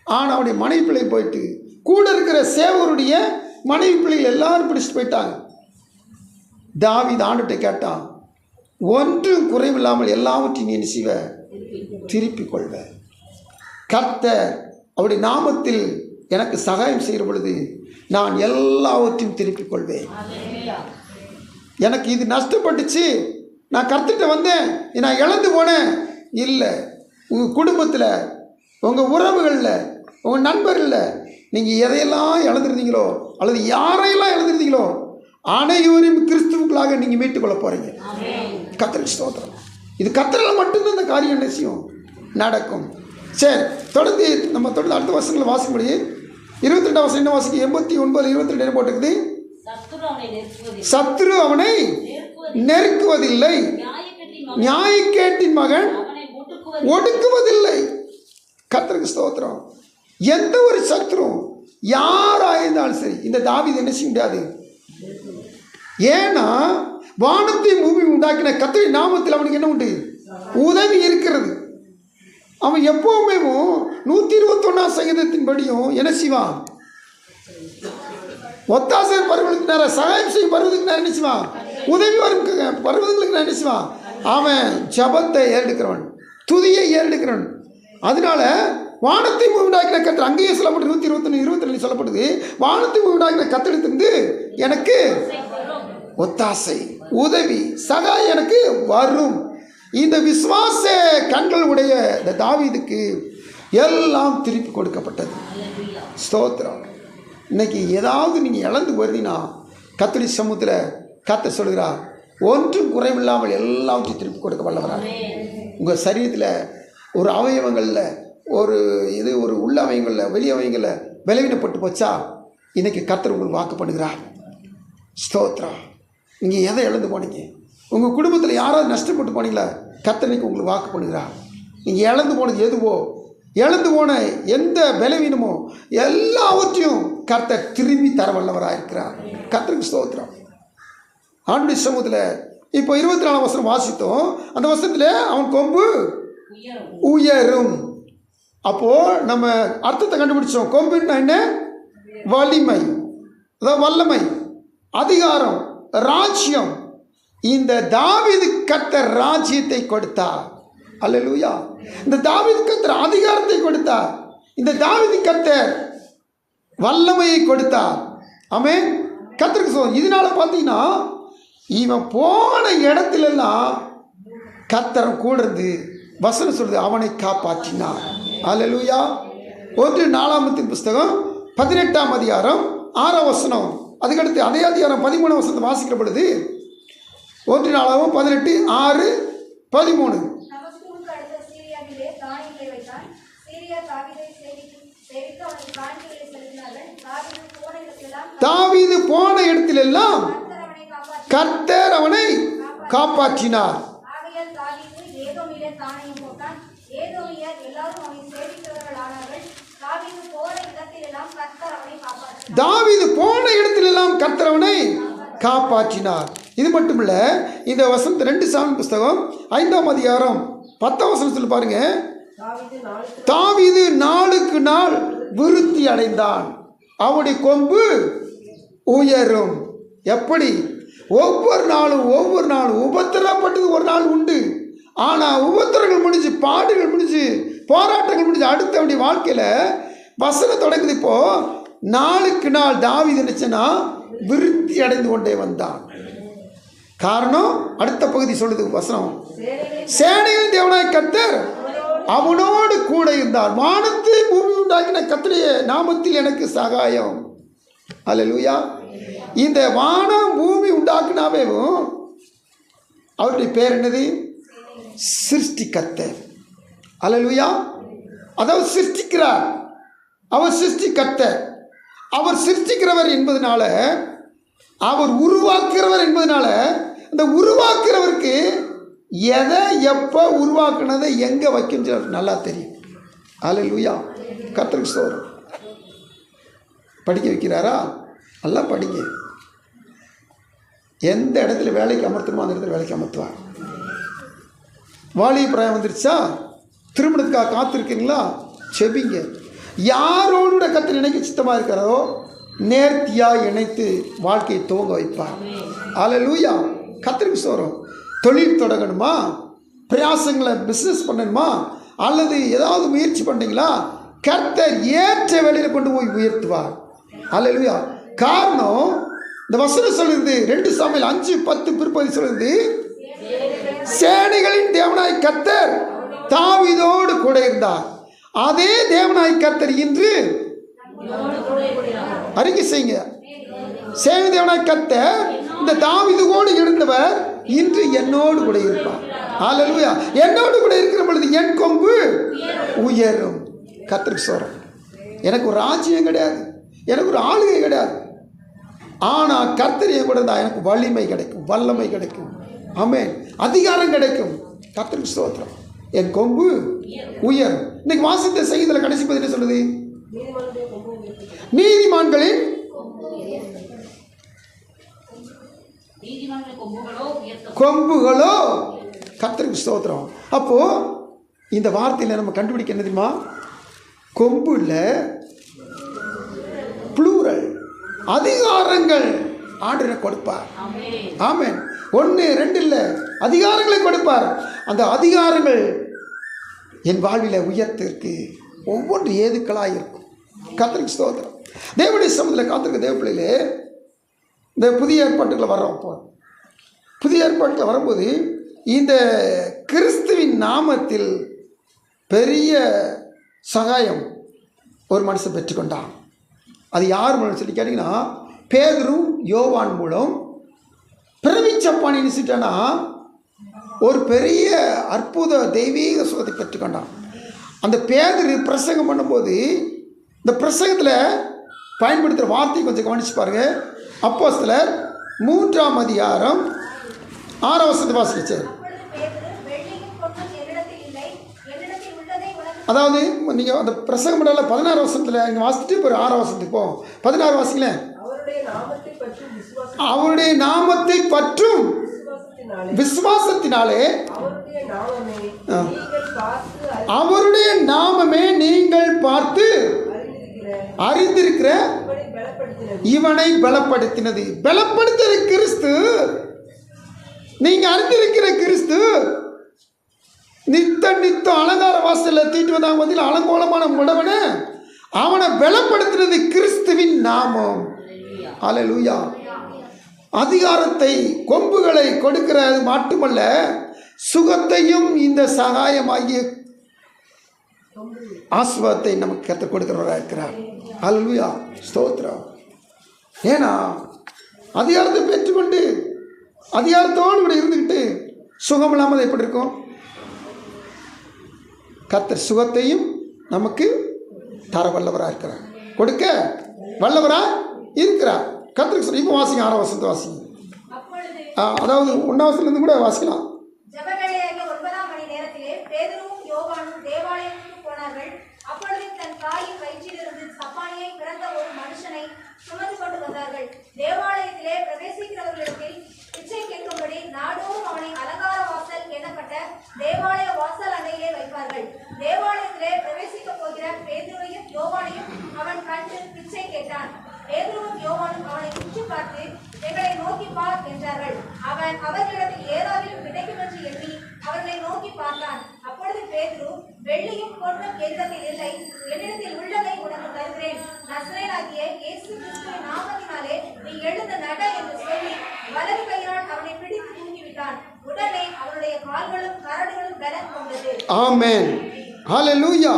ஆனால் அவனுடைய மனைவி பிள்ளை போயிட்டு, கூட இருக்கிற சேவருடைய மனைவி பிள்ளைகள் எல்லாரும் பிடிச்சிட்டு போயிட்டாங்க. தாவீது ஆண்டுகிட்ட கேட்டான், ஒன்றும் குறைவில்லாமல் எல்லாவற்றையும் நீ என்ன செய்வ? திருப்பிக் கொள்வ. கர்த்தர் அவருடைய நாமத்தில் எனக்கு சகாயம் செய்கிற பொழுது நான் எல்லாவற்றையும் திருப்பிக் கொள்வேன். எனக்கு இது நஷ்டப்பட்டுச்சு, நான் கர்த்தர்கிட்ட வந்தேன், நான் இழந்து போனேன் இல்லை. உங்கள் குடும்பத்தில், உங்கள் உறவுகளில், உங்கள் நண்பர்களில் நீங்கள் எதையெல்லாம் இழந்துருந்தீங்களோ அல்லது யாரையெல்லாம் இழந்துருந்தீங்களோ அனைவரையும் கிறிஸ்துவுக்களாக நீங்கள் மீட்டுக்கொள்ள போகிறீங்க. கர்த்தருக்கு ஸ்தோத்திரம். இது கர்த்தரால் மட்டும்தான் இந்த காரியம் என்ன செய்யும்? நடக்கும். சரி, தொடர்ந்து அடுத்த வருஷங்களை வாசிக்கும்படி 22ஆம் வசனம் என்ன வாசிக்க? 89:22 என்ன போட்டுக்குது? சத்துரு அவனை நெருக்குவதில்லை, நியாயக்கேட்டின் மகன் ஒடுக்குவதில்லை. கர்த்தருக்கு ஸ்தோத்திரம். எந்த ஒரு சத்துரும் யாராயிருந்தாலும் சரி இந்த தாவீது என்ன செய்ய முடியாது. ஏன்னா வானத்தையும் பூமியும் உண்டாக்கின கர்த்தரின் நாமத்தில் அவனுக்கு என்ன உண்டு? உதவி இருக்கிறது. அவன் எப்பவுமே 121ஆம் சங்கீதத்தின்படியும் என்ன செய்வான்? ஒத்தாசர் பருவங்களுக்கு நேரம், சகாயம் செய்யும் பருவத்துக்கு நேரம் என்ன செய்வான்? உதவி வரும் பருவங்களுக்கு நேரம் என்ன செய்வான்? அவன் ஜபத்தை ஏறெடுக்கிறவன், துதியை ஏறெடுக்கிறவன். அதனால வானத்தை உண்டாக்கின கர்த்தர், அங்கேயே சொல்லப்பட்டு 121-22 சொல்லப்படுது, வானத்தை உண்டாக்கின கர்த்தரிடத்திலிருந்து எனக்கு ஒத்தாசை, உதவி, சகாயம் எனக்கு வரும். இந்த விசுவாச கண்கள் உடைய இந்த தாவீதுக்கு எல்லாம் திருப்பி கொடுக்கப்பட்டது. ஸ்தோத்திரம். இன்னைக்கு ஏதாவது நீங்கள் இழந்து வருதீங்கன்னா கர்த்தருடைய சமூகத்தில் கர்த்தர் சொல்கிறார், ஒன்றும் குறைவில்லாமல் எல்லாவற்றையும் திருப்பி கொடுக்க வல்லவராக. உங்கள் சரீரத்தில் ஒரு அவயவங்களில் ஒரு உள்ள அவயங்களில் வெளி அவயங்களில் விளைவினப்பட்டு போச்சா, இன்றைக்கி கர்த்தர் உங்களுக்கு வாக்கு பண்ணுகிறார். ஸ்தோத்திரம். நீங்கள் எதை இழந்து போனீங்க? உங்கள் குடும்பத்தில் யாராவது நஷ்டப்பட்டு போனீங்களா? கர்த்தர் இன்னைக்கு உங்களுக்கு வாக்கு பண்ணுகிறார். நீங்கள் இழந்து போனது எதுவோ, இழந்து போன எந்த பலவீனமோ எல்லாவற்றையும் கர்த்தர் திரும்பி தர வல்லவராக இருக்கிறார். கர்த்தருக்கு ஸ்தோத்திரம். ஆண்டுடைய சமூகத்தில் இப்போ 24ஆம் வசனம் வாசித்தோம். அந்த வசனத்தில் அவன் கொம்பு உயரும். அப்போது நம்ம அர்த்தத்தை கண்டுபிடிச்சோம். கொம்புன்னா என்ன? வலிமை, அதாவது வல்லமை, அதிகாரம், ராஜ்யம். இந்த தாவீது கர்த்தர் ராஜ்யத்தை கொடுத்தார். அல்லேலூயா. இந்த தாவீது கர்த்தர் அதிகாரத்தை கொடுத்தார். இந்த தாவீது கர்த்தர் வல்லமையை கொடுத்தார். ஆமென். கர்த்தருக்கு சொல்லுவோம். இதனால பார்த்தீங்கன்னா இவன் போன இடத்துலலாம் கர்த்தர் கூட இருந்து வசனம் சொல்றது, அவனை காப்பாற்றினார். அல்லேலூயா. 1 புஸ்தகம் 18ஆம் அதிகாரம் 6ஆம் வசனம், அதுக்கடுத்து அதே அதிகாரம் 13ஆம் வசனத்தை வாசிக்கிற பொழுது 1 4-18-6-13. சேவித்து அவனுக்கு காணிக்கைகளை செலுத்தினார்கள். தாவீது போன இடத்திலெல்லாம் தாவீது போன இடத்திலெல்லாம் கர்த்தர் அவனை கர்த்தர் அவனை காப்பாற்றினார். காப்பாற்றினார். ஆகையால் தாவீது ஏதோமிலே தானியம் போட்டான். ஏதோமியர் எல்லாரும் அவனை சேவிக்கிறவர்களானார்கள். தாவீது போன இடத்திலெல்லாம் கர்த்தர் அவனை காப்பாற்றினார். தாவீது போன இடத்திலெல்லாம் கர்த்தர் அவனை காப்பாற்றினார். இது மட்டுமில்ல, இந்த வசனம் 2 சாமுவேல் புஸ்தகம் 5ஆம் அதிகாரம் 10ஆம் வசனத்தில் பாருங்க, தாவீது நாளுக்கு நாள் விருத்தி அடைந்தான், அவனுடைய கொம்பு உயரும். எப்படி? ஒவ்வொரு நாளும் உபத்திரப்பட்டது ஒரு நாள் உண்டு. ஆனால் உபத்திரங்கள் முடிஞ்சு, பாடுகள் முடிஞ்சு, போராட்டங்கள் முடிஞ்சு, அடுத்த அவனுடைய வாழ்க்கையில் வசனம் தொடங்குது. இப்போ நாளுக்கு நாள் தாவீது நினைச்சனா விருத்தி அடைந்து கொண்டே வந்தான். காரணம் அடுத்த பகுதி சொல்லுது வசனம், சேனையின் தேவனாய் கர்த்தர் அவனோடு கூட இருந்தார். வானத்தை பூமி உண்டாக்கின கர்த்தருடைய நாமத்தில் எனக்கு சகாயம். அல்லேலூயா. இந்த வானம் பூமி உண்டாக்குனாவேவும் அவருடைய பேர் என்னது? சிருஷ்டிகர்த்தர். அல்லேலூயா. அதாவது சிருஷ்டிக்கிறார். அவர் சிருஷ்டிகர்த்தர். அவர் சிருஷ்டிக்கிறவர் என்பதனால, அவர் உருவாக்குறவர் என்பதனால, இந்த உருவாக்குறவருக்கு எதை எப்போ உருவாக்குனதை எங்கே வைக்கின்றது நல்லா தெரியும். அல்லேலூயா. கர்த்தருக்கு ஸ்தோத்திரம். படிக்க வைக்கிறாரா? நல்லா படிங்க. எந்த இடத்துல வேலைக்கு அமர்த்தணுமோ அந்த இடத்துல வேலைக்கு அமர்த்துவார். வாலிப பிராயம் வந்துருச்சா? திருமணத்துக்காக காத்திருக்கீங்களா? செபிங்க. யாரோட கர்த்தர் நினைக்க சித்தமாக இருக்கிறதோ நேர்த்தியாக இணைத்து வாழ்க்கையை துவங்க வைப்பார். அல்லேலூயா. கர்த்தருக்கு ஸ்தோத்திரம். தொழில் தொடங்கணுமா, பிரயாசங்களை பிஸ்னஸ் பண்ணணுமா, அல்லது ஏதாவது முயற்சி பண்ணுறீங்களா, கர்த்தர் ஏற்ற வேலையில் கொண்டு போய் உயர்த்துவார். அல்லேலூயா. காரணம் இந்த வசனம் சொல்லுது, 2 சாமுவேல் 5:10 பிற்பகுதி சொல்லுது, சேனைகளின் தேவனாய் கர்த்தர் தாவீதோடு கூட இருந்தார். அதே தேவனாய் கர்த்தர் இன்று அறிக்கை செய்யுங்க. சேனை தேவனாய் கர்த்தர் இந்த தாவீதோடு இருந்தவர் இன்று என்னோடு கூட இருப்பார். அல்லேலூயா. என்னோடு கூட இருக்கிற பொழுது என் கொம்பு உயரும். கர்த்தருக்கு ஸ்தோத்திரம். எனக்கு ஒரு ராஜ்யம் கிடையாது, எனக்கு ஒரு ஆளுகை கிடையாது. ஆனால் கர்த்தர் என் கூட இருந்தால் எனக்கு வலிமை கிடைக்கும், வல்லமை கிடைக்கும். ஆமென். அதிகாரம் கிடைக்கும். கர்த்தருக்கு ஸ்தோத்திரம். என் கொம்பு உயரும். இன்னைக்கு வாசித்த செய்தியில் கடைசி பதில் என்ன சொல்லுது? நீதிமான்களின் கொம்புகளோ. கர்த்தருக்கு ஸ்தோத்திரம். அப்போ இந்த வார்த்தையில் நம்ம கண்டுபிடிக்க என்ன தெரியுமா? கொம்பு இல்லை, ப்ளூரல். அதிகாரங்கள் ஆண்டவர் கொடுப்பார். ஆமென். 1 2 இல்லை, அதிகாரங்களை கொடுப்பார். அந்த அதிகாரங்கள் என் வாழ்வில் உயர்த்திற்கு ஒவ்வொன்று ஏதுக்களாக இருக்கும். கர்த்தருக்கு ஸ்தோத்திரம். தேவனுடைய சமூகத்தில் காத்திருக்க தேவ பிள்ளைகளே, இந்த புதிய ஏற்பாட்டுக்குள்ள வர்றோம். இப்போ புதிய ஏற்பாட்டில் வரும்போது இந்த கிறிஸ்துவின் நாமத்தில் பெரிய சகாயம் ஒரு மனுஷன் பெற்றுக்கொண்டான். அது யார் மூலம் சொல்லி கேட்டிங்கன்னா, பேதுரும் யோவான் மூலம். பிரவிச்சப்பான் நினைச்சிட்டானா ஒரு பெரிய அற்புத தெய்வீக சுகத்தை பெற்றுக்கொண்டான். அந்த பேதுரு பிரசங்கம் பண்ணும்போது இந்த பிரசங்கத்தில் பயன்படுத்துகிற வார்த்தையை கொஞ்சம் கவனிச்சு பாருங்கள். அப்போஸ்தலர் 3ஆம் அதிகாரம் 6ஆம் வசனத்தை வாசிச்சார். அதாவது நீங்கள் அந்த பிரசங்கம் பண்ணல 16 வசனத்தில் இங்கே வாசிச்சுட்டு இப்போ 6ஆம் வசனத்துக்கு போவோம். 16 வாசிங்களேன். அவருடைய நாமத்தை பற்றும் விசுவாசத்தினாலே அவருடைய நாமமே நீங்கள் பார்த்து அறிந்திருக்கிற இவனை பலப்படுத்தினது. பலப்படுத்துகிற கிறிஸ்து, நீங்க அறிந்திருக்கிற கிறிஸ்து நித்தம் அலங்கார வாசலில் தீட்டு வந்தாங்க பதில் அலங்கோலமான முடவன அவனை பலப்படுத்தினது கிறிஸ்துவின் நாமம். அல்லேலூயா. அதிகாரத்தை, கொம்புகளை கொடுக்கிறது மட்டுமல்ல, சுகத்தையும் இந்த சகாயமாகிய ஆசீர்வாதத்தை நமக்கு கற்றுக் கொடுக்கிறவராக இருக்கிறார். அல்லேலூயா. ஸ்தோத்திரம். ஏன்னா அதிகாரத்தை பெற்றுக்கொண்டு அதிகாரத்தோடு கூட இருந்துக்கிட்டு சுகம் இல்லாமல் எப்படி இருக்கும்? கர்த்தர் சுகத்தையும் நமக்கு தர வல்லவராக இருக்கிறார், கொடுக்க வல்லவராக இருக்கிறார். கர்த்தருக்கு சொல்லி இப்போ வாசிங்க, 6ஆம் வசனத்தை வாசிங்க. அதாவது 1ஆம் வசனத்துலேருந்து கூட வாசிக்கலாம். ஜெபவேளையாகிய 9ஆம் மணி நேரத்திலே பேதுருவும் யோவானும் தேவாலயத்துக்கு போனார்கள். அப்பொழுது தன் தாயின் வயிற்றிலிருந்து சப்பானியை பிறந்த ஒரு மனுஷனை சுமந்து கொண்டு வந்தார்கள். தேவாலயத்திலே பிரவேசிக்கிறவர்களிடத்தில் பிச்சை கேட்கும்படி நாடோறும் அவனை அலங்கார வாசல் எனப்பட்ட தேவாலய வாசல் அண்டையிலே வைப்பார்கள். தேவாலயத்திலே பிரவேசிக்க போகிற பேதுருவையும் யோவானையும் அவன் கண்டு பிச்சை கேட்டான். பேதுருவும் யோவானும் அவனை உற்று பார்த்து, எங்களை நோக்கி பார் என்றார்கள். அவன் அவர்களிடத்தில் ஏதாவிலும் கிடைக்கும் என்று எண்ணி அவர்களை நோக்கி பார்த்தான். அப்பொழுது பேதுரு, வெள்ளியும் பொன்னும் என்னிடத்தில் இல்லை, என்னிடத்தில் உள்ளதை உனக்கு தருகிறேன். நசரேயனாகிய இயேசு கிறிஸ்துவின் நாமத்தினாலே நீ எழுந்து நட என்று சொல்லி வலது கையினால் அவனை பிடித்து தூக்கிவிட்டான். உடனே அவருடைய கால்களும் கரடுகளும் பலன் கொண்டது. ஆமென், ஹல்லேலூயா.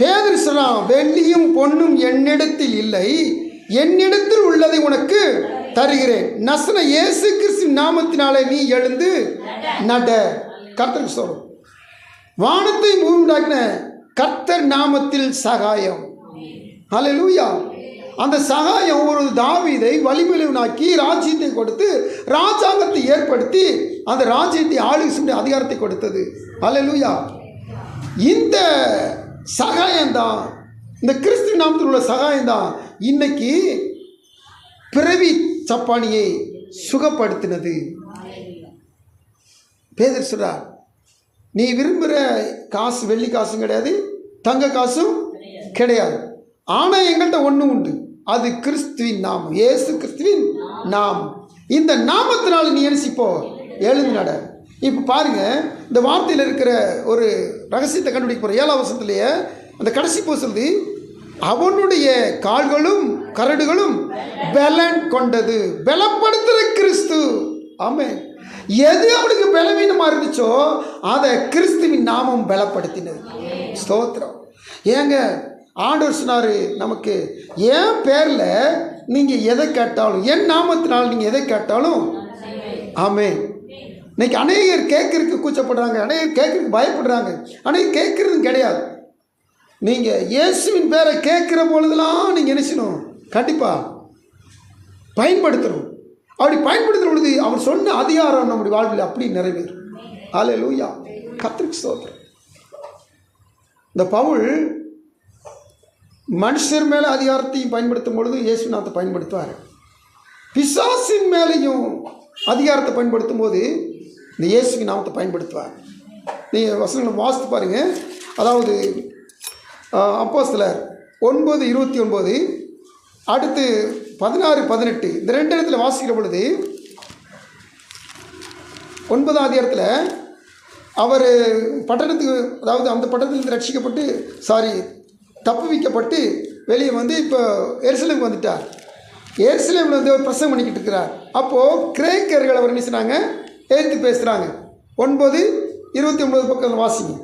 பேதுரு சொன்னான், வெள்ளியும் பொன்னும் என்னிடத்தில் இல்லை, என்னிடத்தில் உள்ளதை உனக்கு தருகிறேன். நசரேயனாகிய இயேசு கிறிஸ்துவின் நாமத்தினாலே நீ எழுந்து நட. கர்த்தருக்கு சொல்லும், வானத்தை பூமியாக்கின கர்த்தர் நாமத்தில் சகாயம். ஹல்லேலூயா. அந்த சகாயம் ஒரு தாவீதை வலிமையுனாக்கி ராஜ்யத்தை கொடுத்து ராஜாங்கத்தை ஏற்படுத்தி அந்த ராஜ்யத்தை ஆளுகிற அதிகாரத்தை கொடுத்தது. ஹல்லேலூயா. இந்த சகாயம்தான், இந்த கிறிஸ்து நாமத்தில் உள்ள சகாயம்தான் இன்னைக்கு பிறவி சப்பானியை சுகப்படுத்தினது. பேதுரு சொல்றார், நீ விரும்புகிற காசு வெள்ளி காசும் கிடையாது, தங்க காசும் கிடையாது, ஆனால் எங்கள்கிட்ட ஒன்று உண்டு, அது கிறிஸ்துவின் நாமம், இயேசு கிறிஸ்துவின் நாமம். இந்த நாமத்தினால நீ நினைச்சிப்போ எழுந்து நட. இப்போ பாருங்க, இந்த வார்த்தையில் இருக்கிற ஒரு ரகசியத்தை கண்டுபிடிக்க போகிற 7ஆம் வசனத்திலேயே அந்த கடைசி போ சொல்லுது, அவனுடைய கால்களும் கரடுகளும் பலன் கொண்டது. பலப்படுத்துகிற கிறிஸ்து. ஆமென். எது அவனுக்கு பலவீனமாக இருந்துச்சோ அதை கிறிஸ்துவின் நாமம் பலப்படுத்தினது. ஸ்தோத்திரம். ஏங்க ஆண்டவர் சொன்னார் நமக்கு, என் பேரில் நீங்கள் எதை கேட்டாலும், என் நாமத்தினால் நீங்கள் எதை கேட்டாலும். ஆமென். இன்னைக்கு அநேகர் கேட்கறதுக்கு கூச்சப்படுறாங்க, அநேகர் கேட்கறதுக்கு பயப்படுறாங்க, அநேகர் கேட்கறதும் கிடையாது. நீங்கள் இயேசுவின் பேரை கேட்குற பொழுதெல்லாம் நீங்கள் நினைச்சணும், கண்டிப்பாக பயன்படுத்தணும். அப்படி பயன்படுத்துகிற பொழுது அவர் சொன்ன அதிகாரம் நம்முடைய வாழ்வில் அப்படி நிறைவேறும். ஹல்லேலூயா. கர்த்தருக்கு ஸ்தோத்திரம். இந்த பவுல் மனுஷர் மேலே அதிகாரத்தையும் பயன்படுத்தும் பொழுது இயேசு நாமத்தை பயன்படுத்துவார். பிசாசின் மேலேயும் அதிகாரத்தை பயன்படுத்தும் போது இந்த இயேசுவின் நாமத்தை பயன்படுத்துவார். நீங்கள் வசனங்களை வாசித்து பாருங்கள். அதாவது அப்போஸ்தலர் 9:29 அடுத்து 16-18 இந்த 2 இடத்துல வாசிக்கிற பொழுது 9ஆம் அதிகாரத்தில் அவர் பட்டணத்துக்கு, அதாவது அந்த பட்டணத்திலிருந்து ரட்சிக்கப்பட்டு தப்பு வைக்கப்பட்டு வெளியே வந்து இப்போ எருசலேமுக்கு வந்துட்டார். எருசலேமில் வந்து அவர் பிரசங்கம் பண்ணிக்கிட்டு இருக்கிறார். அப்போது கிரேக்கர்கள் அவர் என்ன செய்றாங்க, ஏற்று பேசுகிறாங்க. 9:29 பக்கம் வாசிங்க.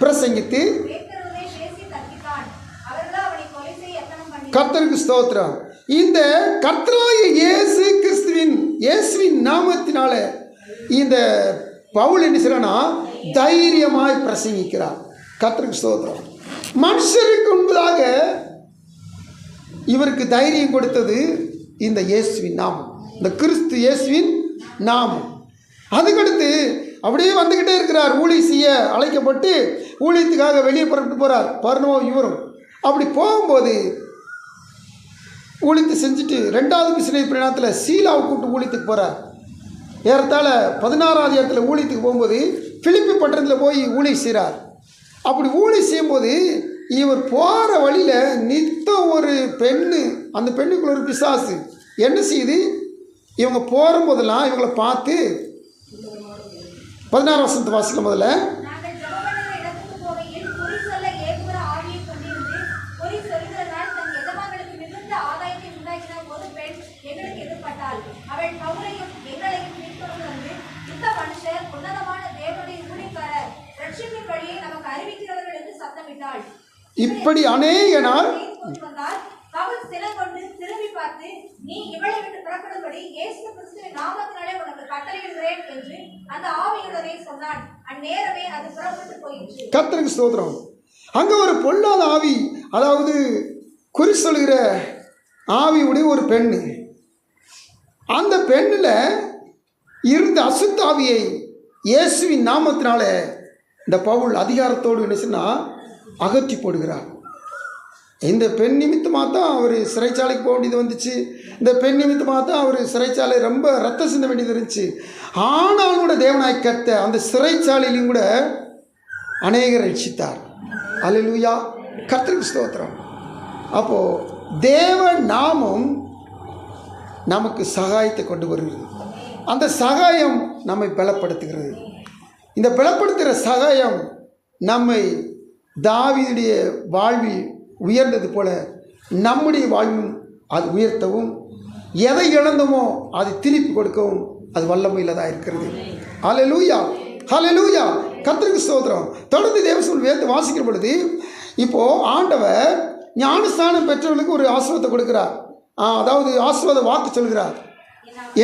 பிரசங்கித்து கர்த்தருக்கு ஸ்தோத்திரம். இந்த கர்த்தராகிய இயேசுவின் நாமத்தினால இந்த பவுல் என்ன செய்றானா, தைரியமாய் பிரசங்கிக்கிறார். கர்த்தருக்கு ஸ்தோத்திரம். மனுஷருக்கு முன்பதாக இவருக்கு தைரியம் கொடுத்தது இந்த இயேசுவின் நாமம், இந்த கிறிஸ்து இயேசுவின் நாமம். அதுக்கடுத்து அப்படியே வந்துக்கிட்டே இருக்கிறார். ஊழியம் செய்ய அழைக்கப்பட்டு ஊழியத்துக்காக வெளியே புறப்பட்டு போகிறார். பர்னபாவும் இவரும் அப்படி போகும்போது ஊழியத்தை செஞ்சுட்டு 2வது மிஷனரி பிரயாணத்தில் சீலாவை கூப்பிட்டு ஊழியத்துக்கு போகிறார். ஏறத்தாழ 16ஆம் அதிகாரத்தில் ஊழியத்துக்கு போகும்போது பிலிப்பி பட்டணத்தில் போய் ஊழியம் செய்கிறார். அப்படி ஊழியம் செய்யும்போது இவர் போகிற வழியில் நித்தம் ஒரு பெண்ணு, அந்த பெண்ணுக்குள்ள ஒரு பிசாசு என்ன செய்யுது, இவங்க போகும்போதெல்லாம் இவங்களை பார்த்து 16ஆம் வசனத்தை வாசிக்க முதல்ல. இப்படி அநேக நாள் திரும்பி பார்த்து, நீ இவளை விட்டு புறப்படும்படி இயேசு கிறிஸ்துவின் நாமத்தினாலே உனக்கு கட்டளையிடுகிறேன் என்று அந்த ஆவியுடனே சொன்னான். அந்நேரமே அது புறப்பட்டு போயிற்று. கர்த்தருக்கு ஸ்தோத்திரம். அங்கே ஒரு பொல்லாத ஆவி, அதாவது குறி சொல்கிற ஆவியுடைய ஒரு பெண்ணு, அந்த பெண்ணில் இருந்த அசுத்த ஆவியை இயேசுவின் நாமத்தினால இந்த பவுல் அதிகாரத்தோடு என்ன சொன்னால் அகற்றி போடுகிறார். இந்த பெண் நிமித்தமாக தான் அவர் சிறைச்சாலைக்கு போக வேண்டியது வந்துச்சு. இந்த பெண் நிமித்தமாக தான் அவர் சிறைச்சாலை ரொம்ப ரத்தம் சிந்த வேண்டியது இருந்துச்சு. ஆனாலும் கூட தேவனாய் கர்த்தர் அந்த சிறைச்சாலையிலையும் கூட அநேகர் ரட்சித்தார். அல்லேலூயா, கர்த்தருக்கு ஸ்தோத்திரம். அப்போது தேவ நாமம் நமக்கு சகாயத்தை கொண்டு வருகிறது. அந்த சகாயம் நம்மை பலப்படுத்துகிறது. இந்த பலப்படுத்துகிற சகாயம் நம்மை தாவீதுடைய வாழ்வில் உயர்ந்தது போல நம்முடைய வாழ்வும் அது உயர்த்தவும், எதை இழந்தோமோ அதை திருப்பி கொடுக்கவும் அது வல்லமையில் தான் இருக்கிறது. ஹல்லேலூயா, ஹல்லேலூயா, கர்த்தருக்கு ஸ்தோத்திரம். தொடர்ந்து தேவசூல் வேதத்தை வாசிக்கிற பொழுது இப்போது ஆண்டவர் ஞானஸ்தானம் பெற்றவர்களுக்கு ஒரு ஆசீர்வாதத்தை கொடுக்கிறார். அதாவது ஆசீர்வாத வாக்கு சொல்கிறார்.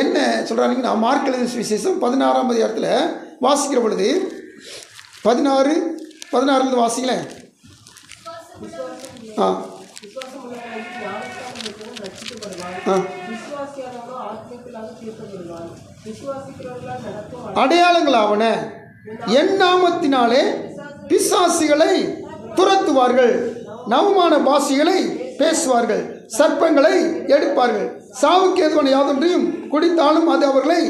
என்ன சொல்கிறாங்க? நான் மார்க் எழுதின சுவிசேஷம் 16ஆம் அதிகாரத்தில் வாசிக்கிற பொழுது 16 வாசிங்களேன். அடையாளங்களாவன என் நாமத்தினாலே பிசாசுகளை துரத்துவார்கள், நவமான பாஷைகளை பேசுவார்கள், சர்ப்பங்களை எடுப்பார்கள், சாவுக்கு ஏதுவான யாதொன்றையும் குடித்தாலும் அது அவர்களை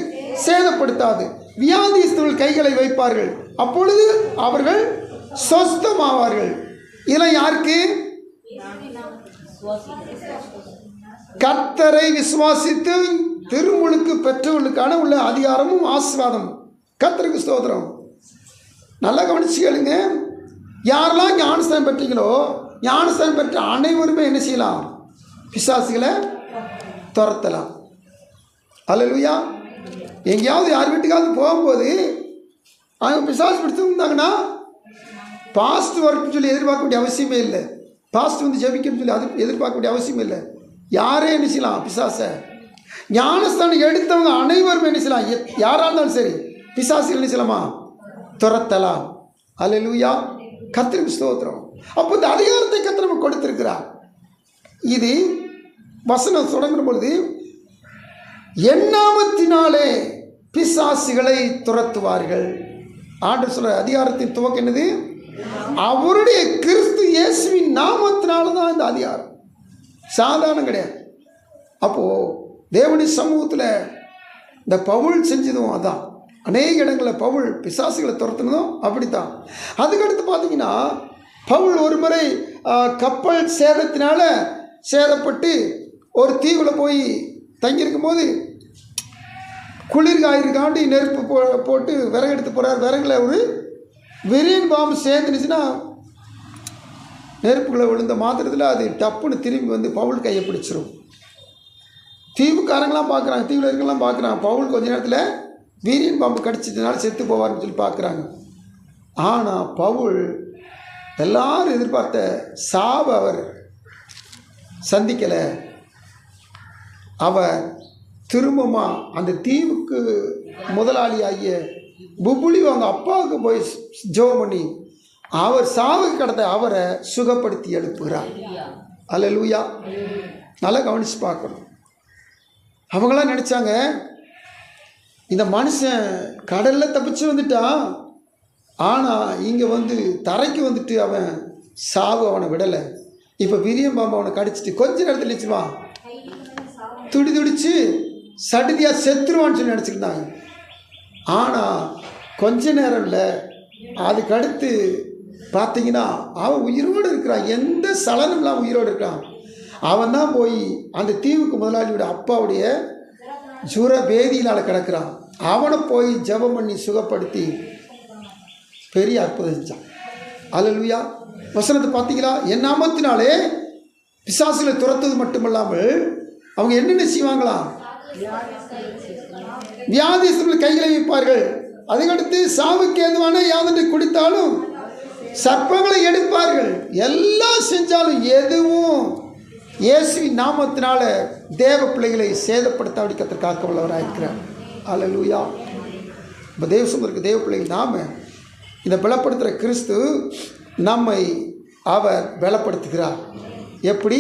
சேதப்படுத்தாது, வியாதிஸ்தர்கள் கைகளை வைப்பார்கள், அப்பொழுது அவர்கள் சொஸ்தமாவார்கள். இதெல்லாம் யாருக்கு? கர்த்தரை விசுவாசித்து திருமுழுக்கு பெற்றவர்களுக்கான உள்ள அதிகாரமும் ஆசீர்வாதமும். கர்த்தருக்கு ஸ்தோத்திரம். நல்லா கவனிச்சு கேளுங்க. யாரெல்லாம் ஞானஸ்தானம் பெற்றீங்களோ, ஞானஸ்தானம் பெற்ற அனைவருமே என்ன செய்யலாம்? பிசாசுகளை துரத்தலாம். அல்லேலூயா. எங்கேயாவது யார் வீட்டுக்காவது போகும்போது அவங்க பிசாசு பிடிச்சிருந்தாங்கன்னா பாஸ்ட் ஒர்க்குன்னு சொல்லி எதிர்பார்க்க வேண்டிய அவசியமே இல்லை. பாஸ்ட் வந்து ஜெபிக்கணும்னு சொல்லி அது எதிர்பார்க்க வேண்டிய அவசியமே இல்லை. யாரே என்ன செய்யலாம்? பிசாசை ஞானஸ்தானம் எடுத்தவங்க அனைவரும் என்ன செய்யலாம்? யாராக இருந்தாலும் சரி பிசாசுகள் என்ன செய்யலாமா? துரத்தலாம். அல்லேலூயா, கர்த்தருக்கு ஸ்தோத்திரம். அப்போ இந்த அதிகாரத்தை கர்த்தர் நமக்கு கொடுத்திருக்கிறார். இது வசனம் தொடங்குற பொழுது என் நாமத்தினாலே பிசாசுகளை துரத்துவார்கள். ஆண்டவர் சொல்ற அதிகாரத்தின் துவக்கம் என்னது? அவருடைய கிறிஸ்து இயேசுவின் நாமத்தினால தான் இந்த அதிகாரம். சாதாரணம் கிடையாது. அப்போது தேவனுடைய சமூகத்தில் இந்த பவுல் செஞ்சதும் அதான். அநேக இடங்களில் பவுல் பிசாசுகளை துரத்துனதும் அப்படித்தான். அதுக்கடுத்து பார்த்தீங்கன்னா பவுல் ஒரு முறை கப்பல் சேதத்தினால சேதப்பட்டு ஒரு தீவில் போய் தங்கியிருக்கும் போது குளிர் காயிருக்காண்டி நெருப்பு போட்டு விறகு எடுத்து போகிறார். விறகுல ஒரு விரியன் பாம்பு சேர்ந்துனுச்சுன்னா நெருப்புகளை விழுந்த மாத்திரத்தில் அது டப்புன்னு திரும்பி வந்து பவுல் கையை பிடிச்சிரும். தீவுக்காரங்களாம் பார்க்குறாங்க, தீவில் இருக்கலாம் பார்க்குறாங்க. பவுல் கொஞ்ச நேரத்தில் வீரியன் பாம்பு கடிச்சதுனால செத்து போவார்னு சொல்லி பார்க்குறாங்க. ஆனால் பவுல் எல்லாரும் எதிர்பார்த்த சாவை அவர் சந்திக்கலை. அவர் திரும்பமா அந்த தீவுக்கு முதலாளி ஆகிய புபுலி அவங்க அப்பாவுக்கு போய் ஜெபம் பண்ணி அவர் சாவுக்கு கடந்த அவரை சுகப்படுத்தி எழுப்புகிறார். அல்லேலூயா. நல்லா கவனித்து பார்க்கணும். அவங்களாம் நினச்சாங்க இந்த மனுஷன் கடலில் தப்பிச்சு வந்துட்டான், ஆனால் இங்கே வந்து தரைக்கு வந்துட்டு அவன் சாவு அவனை விடலை. இப்போ விரியன் பாம்பு அவனை கடிச்சிட்டு கொஞ்ச நேரத்தில் நினச்சிவான் துடிச்சு சடுதியாக செத்துருவான்னு சொல்லி நினச்சிருந்தாங்க. ஆனால் கொஞ்ச நேரம் இல்லை, அதுக்கடுத்து பார்த்தீங்கன்னா அவன் உயிரோடு இருக்கிறான். எந்த சலனம் இல்லாமல் உயிரோடு இருக்கான். அவன் தான் போய் அந்த தீவுக்கு முதலாளியோட அப்பாவுடைய ஜுர பேதியினால் கிடக்கிறான். அவனை போய் ஜெபம் பண்ணி சுகப்படுத்தி பெரிய அற்புதம் செஞ்சான். அல்லேலூயா. வசனத்தை பார்த்தீங்களா? என் நாமத்தினாலே பிசாசுகளை துரத்துவது மட்டுமல்லாமல் அவங்க என்னென்ன செய்வாங்களாம்? வியாதிஸ்தர்கள் கைகளை வைப்பார்கள். அதுக்கடுத்து சாவுக்கு ஏதுவான யாதொன்றை குடித்தாலும் சர்ப்பங்களை எடுப்பார்கள். எல்லாம் செஞ்சாலும் எதுவும் இயேசுவின் நாமத்தினால தேவ பிள்ளைகளை சேதப்படுத்தாடி கர்த்தர் காக்க வல்லவராக இருக்கிறார். அல்லேலூயா. இப்போ தேவ சுமருக்கு தேவ பிள்ளைகள் நாம இந்த பலப்படுத்துகிற கிறிஸ்து நம்மை அவர் பலப்படுத்துகிறார். எப்படி?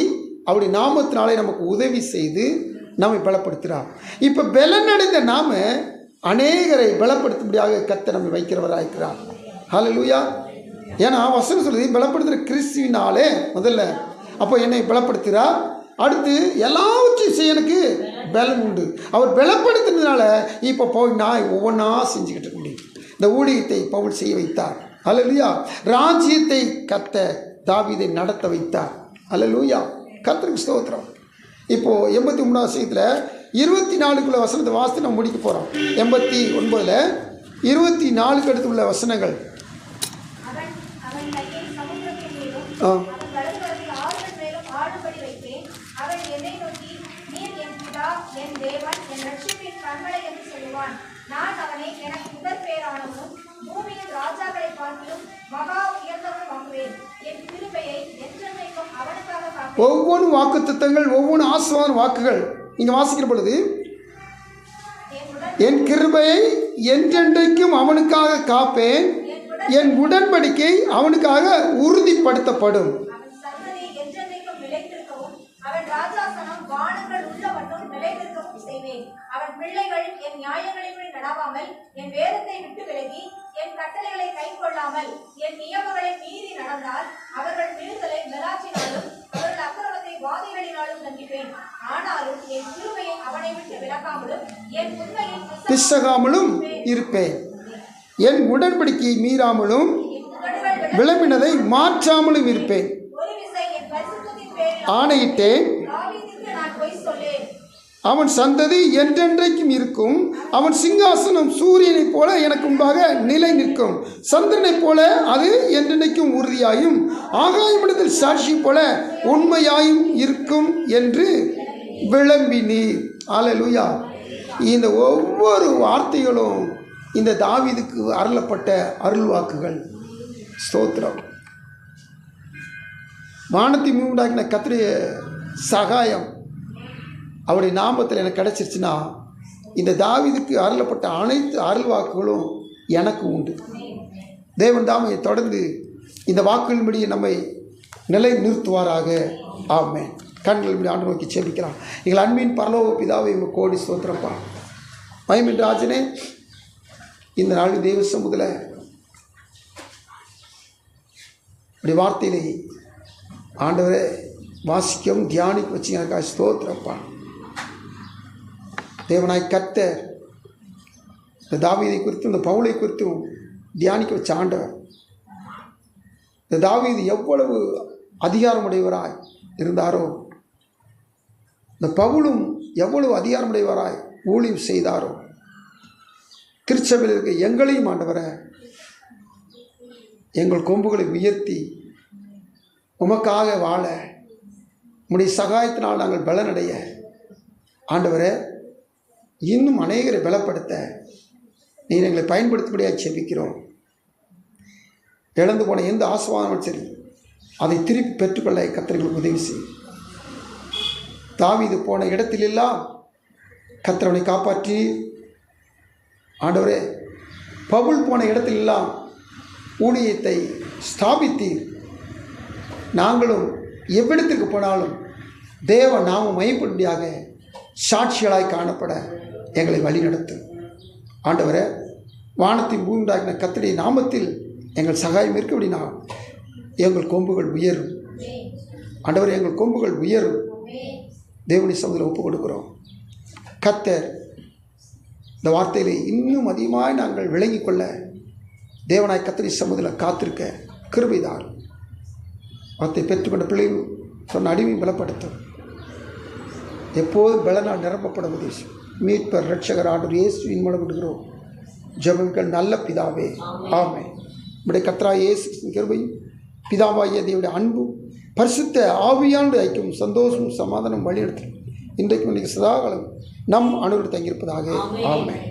அவருடைய நாமத்தினாலே நமக்கு உதவி செய்து நம்மை பலப்படுத்துகிறார். இப்போ பலனடைந்த நாம அநேகரை பலப்படுத்தும்படியாக கர்த்தர் நம்மை வைக்கிறவராயிருக்கிறார். ஹல்லேலூயா. ஏன்னா வசனம் சொல்லுது பலப்படுத்துகிற கிறிஸ்துவினாலே முதல்ல அப்போ என்னை பலப்படுத்துகிறார். அடுத்து எல்லாவற்றையும் செய்ய எனக்கு பலன் உண்டு. அவர் பலப்படுத்தினதுனால இப்போ போய் நான் ஒவ்வொன்றா செஞ்சுக்கிட்டு இருக்க முடியும். இந்த ஊழியத்தை பவுல் செய்ய வைத்தார். ஹல்லேலூயா. ராஜ்யத்தை கர்த்தர் தாவீதை நடத்த வைத்தார். ஹல்லேலூயா. கர்த்தருக்கு ஸ்தோத்திரம். இப்போது 83ஆம் வசனத்தில் 24 வசனத்தை வாசித்து நம்ம முடிக்க போகிறோம். 89 24 அடுத்து உள்ள வசனங்கள். ஒவ்வொரு வாக்குத்தத்தங்கள், ஒவ்வொரு ஆசீர்வாத வாக்குகள் இங்கே வாசிக்கிற பொழுது என் கிருபையை என்றென்றைக்கும் அவனுக்காக காப்பேன், என் உடன்படிக்கை அவனுக்காக உறுதிப்படுத்தப்படும். அவன் பிள்ளைகள் என் நியாயங்களின்படி நடாவாமல், என் வேதத்தை விட்டு விலகி, என் கட்டளைகளை கைக்கொள்ளாமல், என் நியமங்களை மீறி நடந்தால், அவர்கள் மீறுதலை மெலாற்றினாலும் அவர்கள் அக்கிரமத்தை வாதைகளினாலும் தண்டிப்பேன். ஆனாலும் என் கிருபையை அவனை விட்டு விலகாமலும், என் உண்மையில் பிசகாமலும் இருப்பேன். என் உடன்படிக்கையை மீறாமலும் விளம்பினதை மாற்றாமலும் இருப்பேன். ஒரு விசை என் பரிசுத்தத்தின் பேரில் ஆணையிட்டேன், தாவீதுக்கு நான் பொய் சொல்லேன். அவன் சந்ததி என்றென்றைக்கும் இருக்கும். அவன் சிங்காசனம் சூரியனைப் போல எனக்கு முன்பாக நிலை நிற்கும். சந்திரனைப் போல அது என்றென்றைக்கும் உறுதியாயும், ஆகாயமிடத்தில் சாட்சி போல உண்மையாயும் இருக்கும் என்று விளம்பினீர். அல்லேலூயா. இந்த ஒவ்வொரு வார்த்தைகளும் இந்த தாவீதுக்கு அருளப்பட்ட அருள்வாக்குகள். ஸ்தோத்திரம். வானத்தை உண்டாக்கின கர்த்தருடைய சகாயம் அவருடைய நாமத்தில் எனக்கு கிடச்சிருச்சுன்னா, இந்த தாவீதுக்கு அருளப்பட்ட அனைத்து அருள்வாக்குகளும் எனக்கு உண்டு. தேவன் தாமே தொடர்ந்து இந்த வாக்குகளின்படி நம்மை நிலை நிறுத்துவாராக. ஆமென். கண்கள் ஆண்டு நோக்கி செபிக்கலாம். எங்கள் அன்பின் பரலோக பிதாவை உங்கள் கோடி ஸ்தோத்திரப்பா. மகிமையின் ராஜனே, இந்த நாள் தேவ சமூகத்தில் இப்படி வார்த்தையிலே ஆண்டவரை வாசிக்கவும் தியானிக்க வச்சு எனக்காக ஸ்தோத்திரப்பா. தேவனாய் கர்த்தர் இந்த தாவீதை குறித்தும் இந்த பவுலை குறித்தும் தியானிக்க வச்ச ஆண்டவர். இந்த தாவீது எவ்வளவு அதிகாரமுடையவராய் இருந்தாரோ, இந்த பவுலும் எவ்வளவு அதிகாரமுடையவராய் ஊழியம் செய்தாரோ, திருச்சபையில் இருக்க எங்களையும் ஆண்டவரை எங்கள் கொம்புகளை உயர்த்தி உமக்காக வாழ உம்முடைய சகாயத்தினால் நாங்கள் பலனடைய ஆண்டவரை இன்னும் அநேகரை பலப்படுத்த நீர் எங்களை பயன்படுத்தும்படியாக செபிக்கிறோம். இழந்து போன எந்த ஆசீர்வாதமும் சரி, அதை திருப்பி பெற்றுக்கொள்ள கர்த்தர்களுக்கு உதவி செய்யும். தாவீது போன இடத்திலெல்லாம் கர்த்தரவனை காப்பாற்றி ஆண்டவரே, பவுல் போன இடத்திலெல்லாம் ஊழியத்தை ஸ்தாபித்தீர். நாங்களும் எவ்விடத்திற்கு போனாலும் தேவ நாம மையப்படும்படியாக சாட்சிகளாய் காணப்பட எங்களை வழிநடத்தும். ஆண்டவரே, வானத்தின் பூமி உண்டாக்கின கர்த்தருடைய நாமத்தில் எங்கள் சகாயம் இருக்க அப்படின்னா எங்கள் கொம்புகள் உயரும். ஆண்டவரே, எங்கள் கொம்புகள் உயரும். தேவனுடைய சமூகத்தில் ஒப்புக் கொடுக்கிறோம். கர்த்தர் இந்த வார்த்தையில் இன்னும் அதிகமாக நாங்கள் விளங்கிக் கொள்ள தேவனாய் கர்த்தருடைய சமூகத்தில் காத்திருக்க கிருபைதார். வார்த்தை பெற்றுக்கொண்ட பிள்ளைகள் சொன்ன அடிமை பலப்படுத்தும். எப்போதும் பலனால் நிரப்பப்பட உதேசம். மீட்பர் ரட்சகர் ஆண்டவர் இயேசுவின் மூலம் விடுகிறோம் ஜெபங்கள் நல்ல பிதாவே. ஆமென். நம்முடைய கர்த்தராகிய இயேசுவின் கிருபையும் பிதாவாகிய தேவனுடைய அன்பும் பரிசுத்த ஆவியானுடைய ஐக்கியம் சந்தோஷமும் சமாதானம் வழிநடத்தும் இன்றைக்கும் இன்றைக்கு சதாகாலம் நம் அனுபவத்தில் தங்கியிருப்பதாக. ஆமென்.